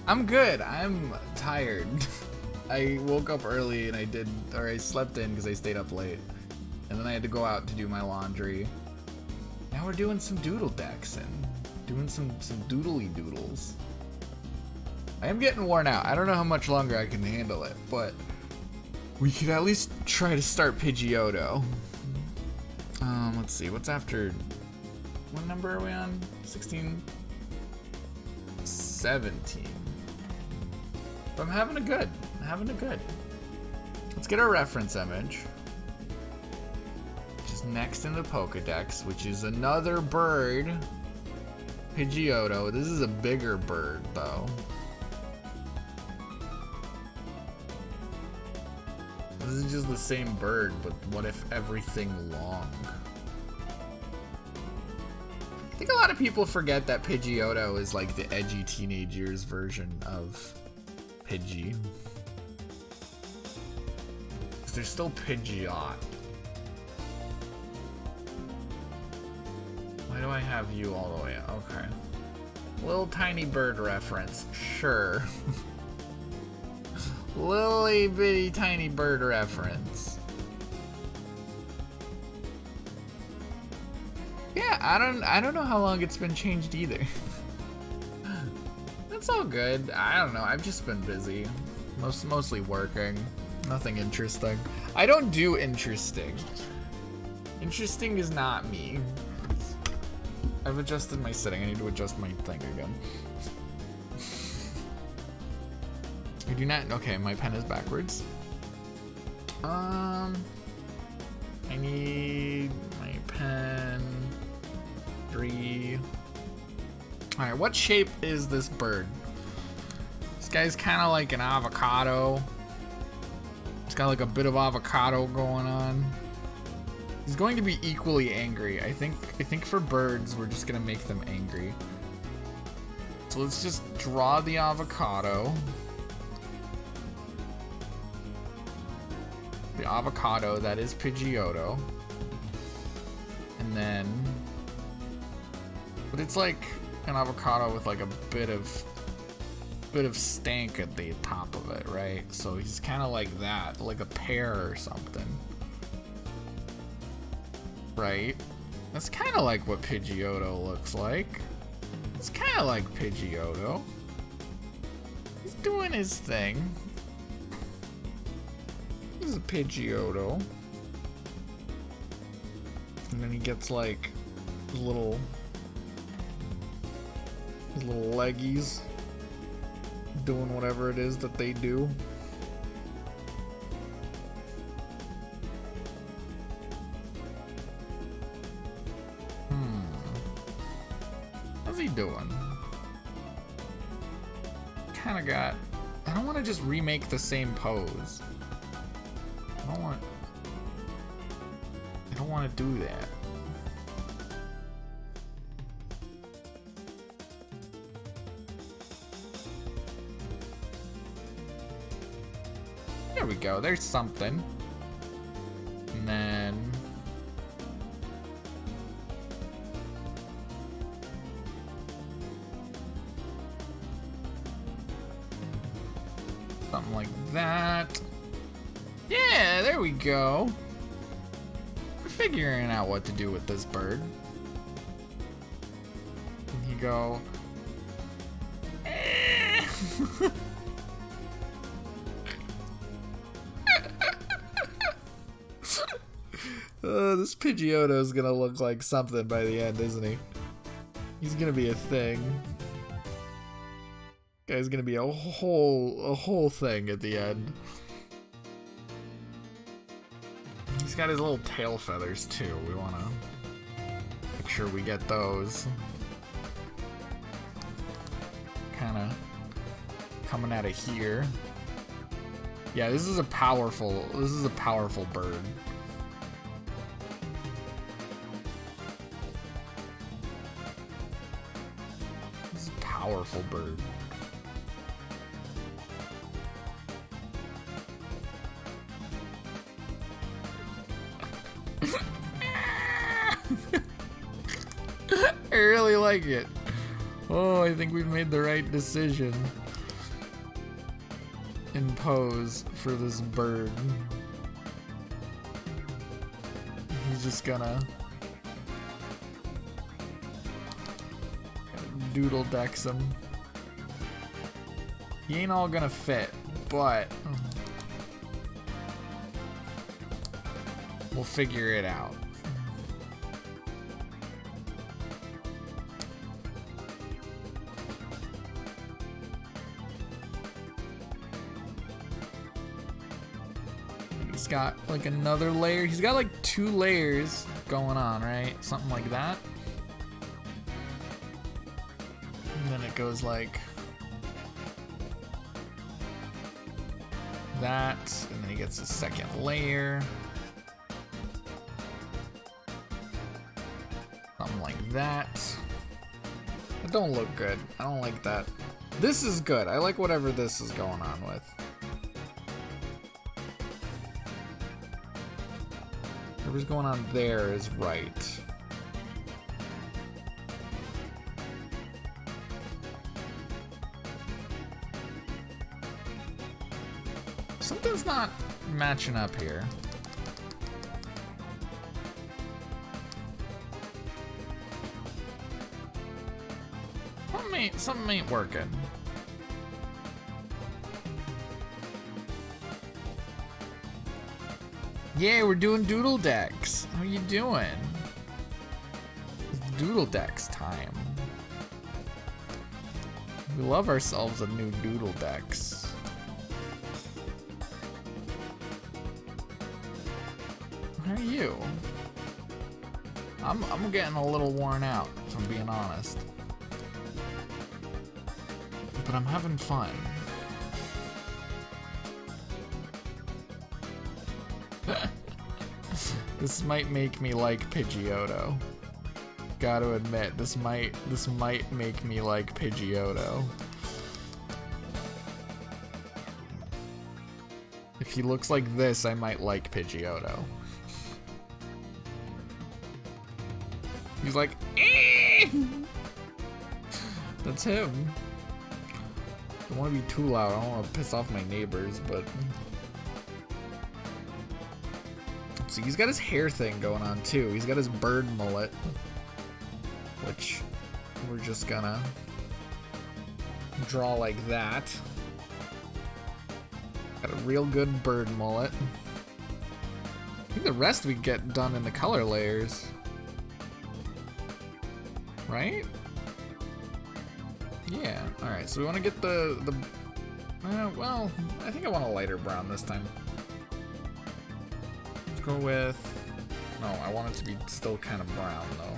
I'm good. I'm tired. I woke up early and I slept in because I stayed up late. And then I had to go out to do my laundry. Now we're doing some Doodle decks and doing some doodly doodles. I am getting worn out. I don't know how much longer I can handle it, but we could at least try to start Pidgeotto. Let's see, what's after, what number are we on? 16? 17. But I'm having a good. Let's get our reference image. Just next in the Pokedex, which is another bird. Pidgeotto. This is a bigger bird, though. This is just the same bird, but what if everything long? I think a lot of people forget that Pidgeotto is like the edgy teenage years version of Pidgey. Because there's still Pidgeot. Why do I have you all the way? Okay. Little tiny bird reference. Sure. Lily bitty tiny bird reference. Yeah, I don't know how long it's been changed either. That's all good. I don't know. I've just been busy. Mostly working. Nothing interesting. I don't do interesting. Interesting is not me. I've adjusted my setting. I need to adjust my thing again. I do not. Okay, my pen is backwards. I need my pen. 3. All right, what shape is this bird? This guy's kind of like an avocado. It's got like a bit of avocado going on. He's going to be equally angry. I think for birds, we're just gonna make them angry. So let's just draw the avocado. The avocado, that is Pidgeotto. And then, but it's like an avocado with like a bit of stank at the top of it, right? So he's kind of like that, like a pear or something. Right? That's kind of like what Pidgeotto looks like. It's kind of like Pidgeotto. He's doing his thing. This is a Pidgeotto. And then he gets like his little leggies doing whatever it is that they do. How's he doing? Kind of got... I don't want to just remake the same pose. I don't want to do that. There we go. There's something. And then... something like that. Yeah, there we go. We're figuring out what to do with this bird. And you go... This Pidgeotto is gonna look like something by the end, isn't he? He's gonna be a thing. Guy's gonna be a whole thing at the end. He's got his little tail feathers too. We want to make sure we get those. Kind of coming out of here. Yeah, this is a powerful bird. This is a powerful bird. I really like it. Oh, I think we've made the right decision in pose for this bird. He's just gonna doodle decks him. He ain't all gonna fit, but we'll figure it out. He's got like another layer. He's got like 2 layers going on, right? Something like that. And then it goes like that, and then he gets a second layer. Something like that. It don't look good. I don't like that. This is good. I like whatever this is going on with. Whatever's going on there is right. Something's not matching up here. Something ain't working. Yeah, we're doing doodle decks. How you doing? It's doodle decks time. We love ourselves a new doodle decks. How are you? I'm getting a little worn out, if I'm being honest. But I'm having fun. This might make me like Pidgeotto. Gotta admit, this might make me like Pidgeotto. If he looks like this, I might like Pidgeotto. He's like, eh! That's him. Don't want to be too loud. I don't want to piss off my neighbors, but. So he's got his hair thing going on too. He's got his bird mullet, which we're just gonna draw like that. Got a real good bird mullet. I think the rest we get done in the color layers, right? Yeah. All right. So we want to get the. Well, I think I want a lighter brown this time. Go with, no, I want it to be still kind of brown though.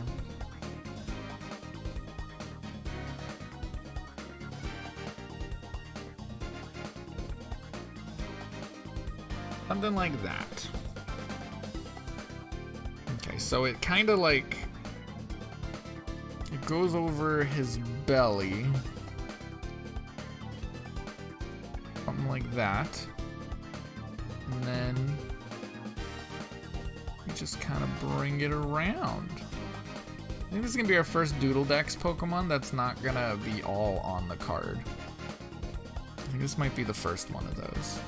Something like that. Okay, so it kind of like, it goes over his belly. Something like that. And then just kind of bring it around. I think this is gonna be our first Doodle Dex Pokemon that's not gonna be all on the card. I think this might be the first one of those.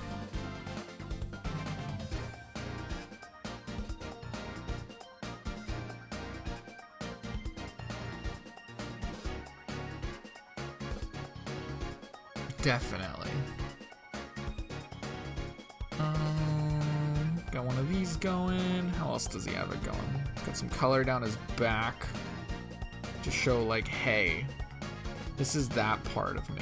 Definitely. Got one of these going. How else does he have it going? Got some color down his back to show like, hey, this is that part of me.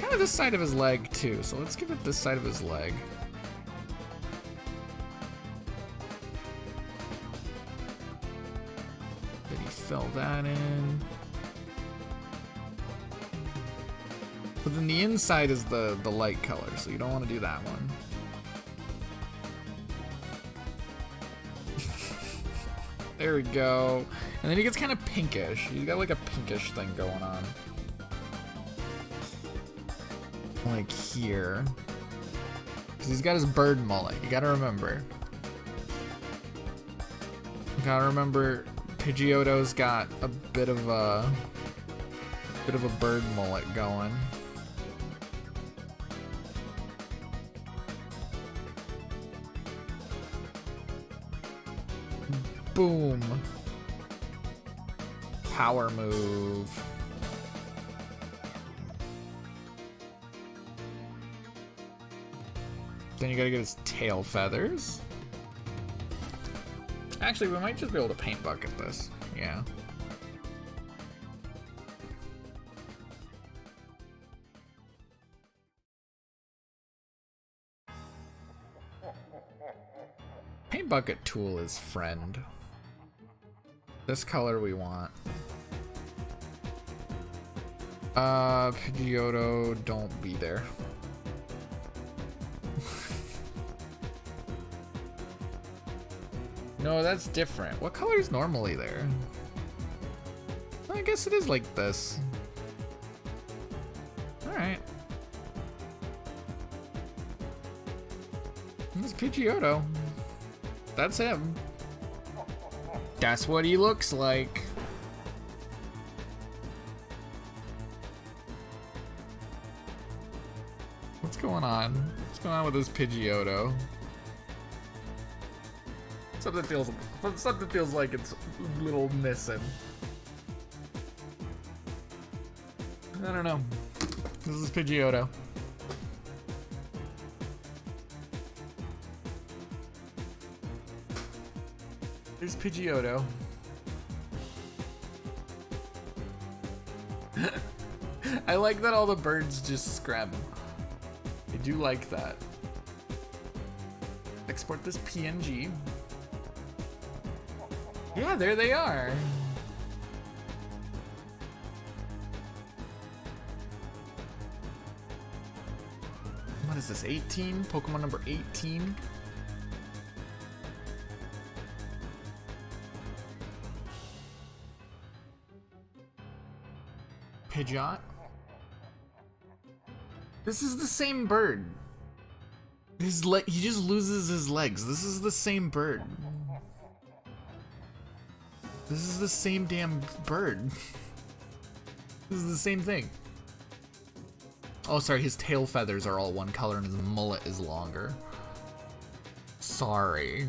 Kind of this side of his leg too, so let's give it this side of his leg. that in. But then the inside is the light color, so you don't want to do that one. There we go. And then he gets kind of pinkish. He's got like a pinkish thing going on. Like here. Because he's got his bird mullet. You gotta remember. You gotta remember Pidgeotto's got a bit of a bird mullet going. Boom. Power move. Then you gotta get his tail feathers. Actually, we might just be able to paint bucket this. Yeah. Paint bucket tool is friend. This color we want. Pidgeotto, don't be there. No, that's different. What color is normally there? I guess it is like this. Alright. This is Pidgeotto. That's him. That's what he looks like. What's going on? What's going on with this Pidgeotto? Something feels like it's a little missing. I don't know. This is Pidgeotto. There's Pidgeotto. I like that all the birds just scram. I do like that. Export this PNG. Yeah, there they are. What is this, 18? Pokemon number 18? Pidgeot? This is the same bird. He just loses his legs. This is the same bird. This is the same damn bird. This is the same thing. Oh, sorry, his tail feathers are all one color and his mullet is longer. Sorry.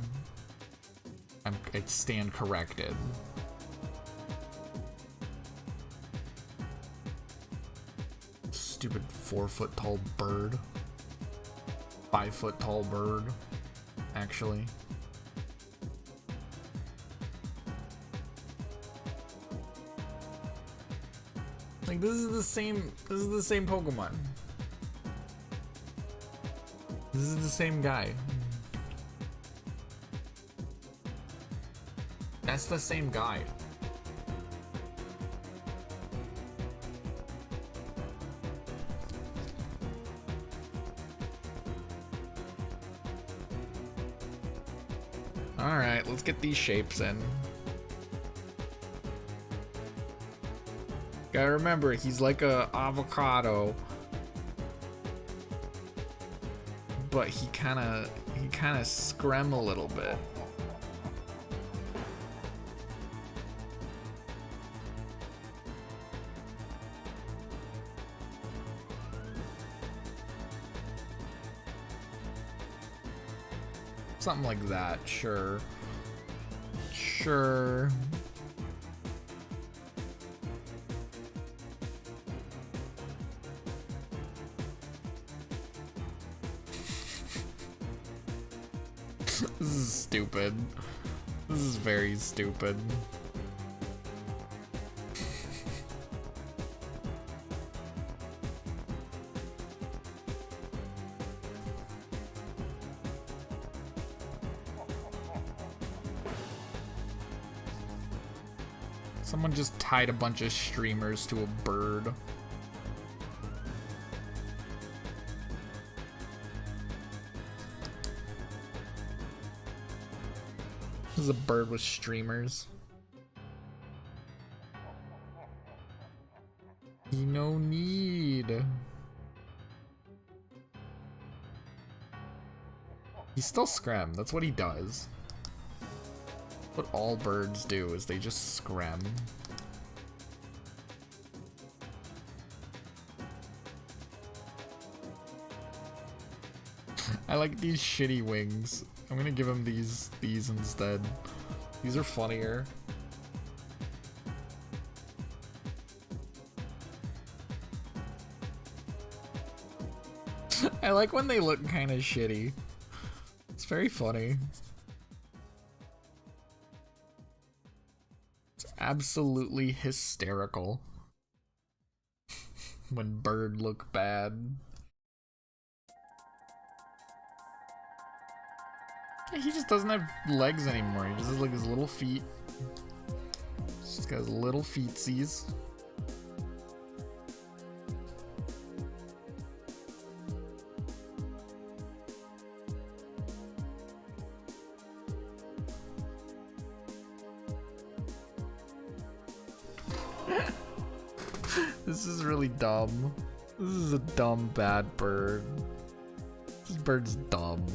I stand corrected. Stupid 4-foot tall bird. 5-foot tall bird, actually. Like, this is the same Pokemon. This is the same guy. That's the same guy. Alright, let's get these shapes in. Gotta remember, he's like a avocado, but he kinda screm a little bit. Something like that, sure. Sure. This is stupid. This is very stupid. Someone just tied a bunch of streamers to a bird. This is a bird with streamers. No need. He's still scram. That's what he does. What all birds do is they just scram. I like these shitty wings. I'm gonna give him these instead. These are funnier. I like when they look kind of shitty. It's very funny. It's absolutely hysterical when bird look bad. He just doesn't have legs anymore. He just has like his little feet. He's just got his little feetsies. This is really dumb. This is a dumb, bad bird. This bird's dumb.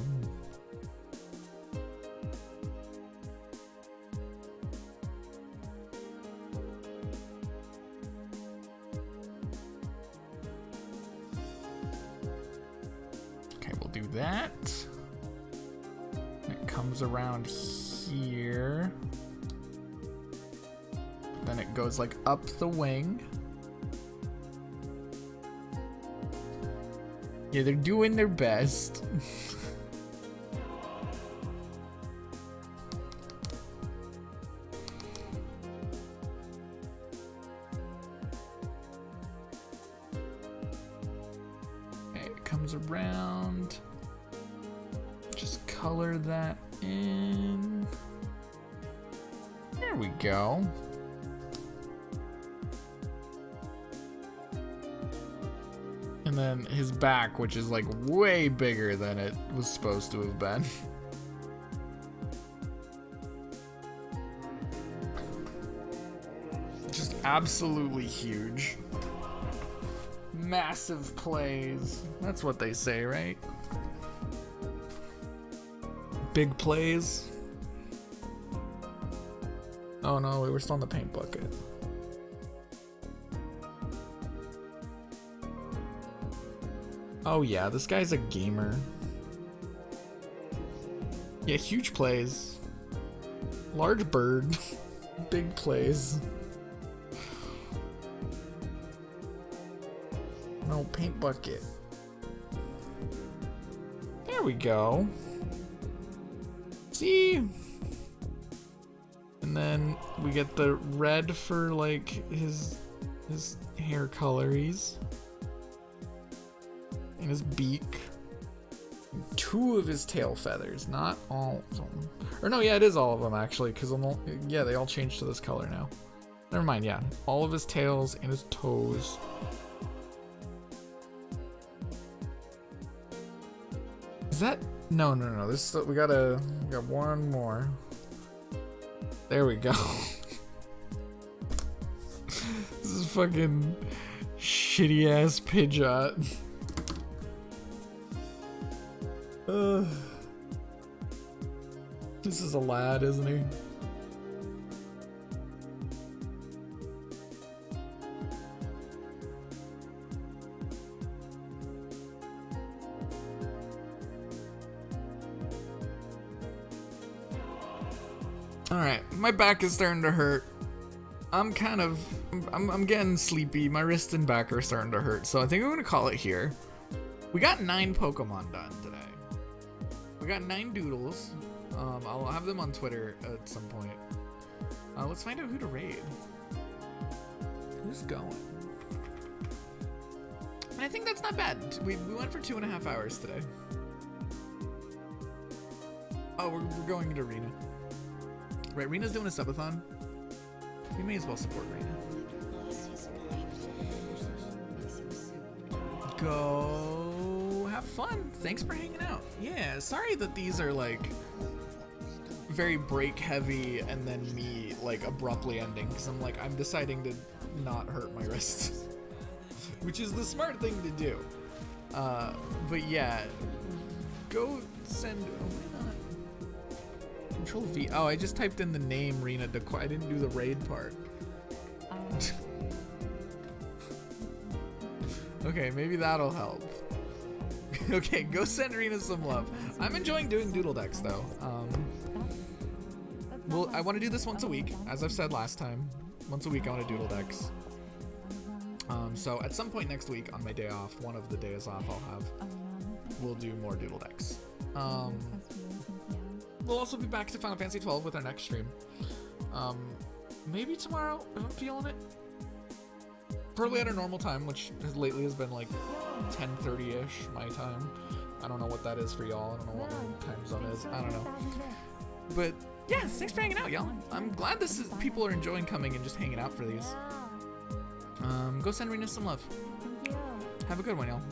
Okay, we'll do that. It comes around here. Then it goes like up the wing. Yeah, they're doing their best. Okay, it comes around. Just color that in. There we go. And then his back, which is like way bigger than it was supposed to have been. Just absolutely huge. Massive plays. That's what they say, right? Big plays. Oh no, we were still in the paint bucket. Oh yeah, this guy's a gamer. Yeah, huge plays. Large bird. Big plays. No, paint bucket. There we go. See? And then we get the red for like his hair colories. And his beak. And 2 of his tail feathers, not all of them. Or no, yeah, it is all of them actually, because yeah, they all changed to this color now. Never mind, yeah. All of his tails and his toes. Is that no. This we got one more. There we go. This is fucking shitty ass Pidgeot. This is a lad, isn't he? Alright, my back is starting to hurt. I'm getting sleepy. My wrist and back are starting to hurt, so I think I'm gonna call it here. We got 9 Pokemon done today. We got 9 Doodles. I'll have them on Twitter at some point. Let's find out who to raid. Who's going? And I think that's not bad. We went for 2.5 hours today. Oh, we're going to Arena. Right, Rena's doing a subathon. You may as well support Rena. Go have fun. Thanks for hanging out. Yeah, sorry that these are like very break heavy and then me like abruptly ending because I'm deciding to not hurt my wrists, which is the smart thing to do. But yeah, go send. Control V. Oh, I just typed in the name Rena Dequoy. I didn't do the raid part. Okay, maybe that'll help. Okay, go send Rena some love. I'm enjoying doing Doodle decks though. Well, I want to do this once a week, as I've said last time. Once a week I want to Doodle decks. So at some point next week on my day off, one of the days off we'll do more Doodle decks. We'll also be back to Final Fantasy 12 with our next stream. Maybe tomorrow if I'm feeling it. Probably at our normal time, which lately has been like 10:30ish my time. I don't know what that is for y'all. I don't know what my time zone is. I don't know. But yeah, thanks for hanging out, y'all. I'm glad people are enjoying coming and just hanging out for these. Go send Rena some love. Have a good one, y'all.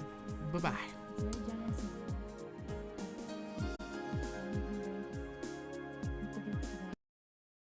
Bye-bye.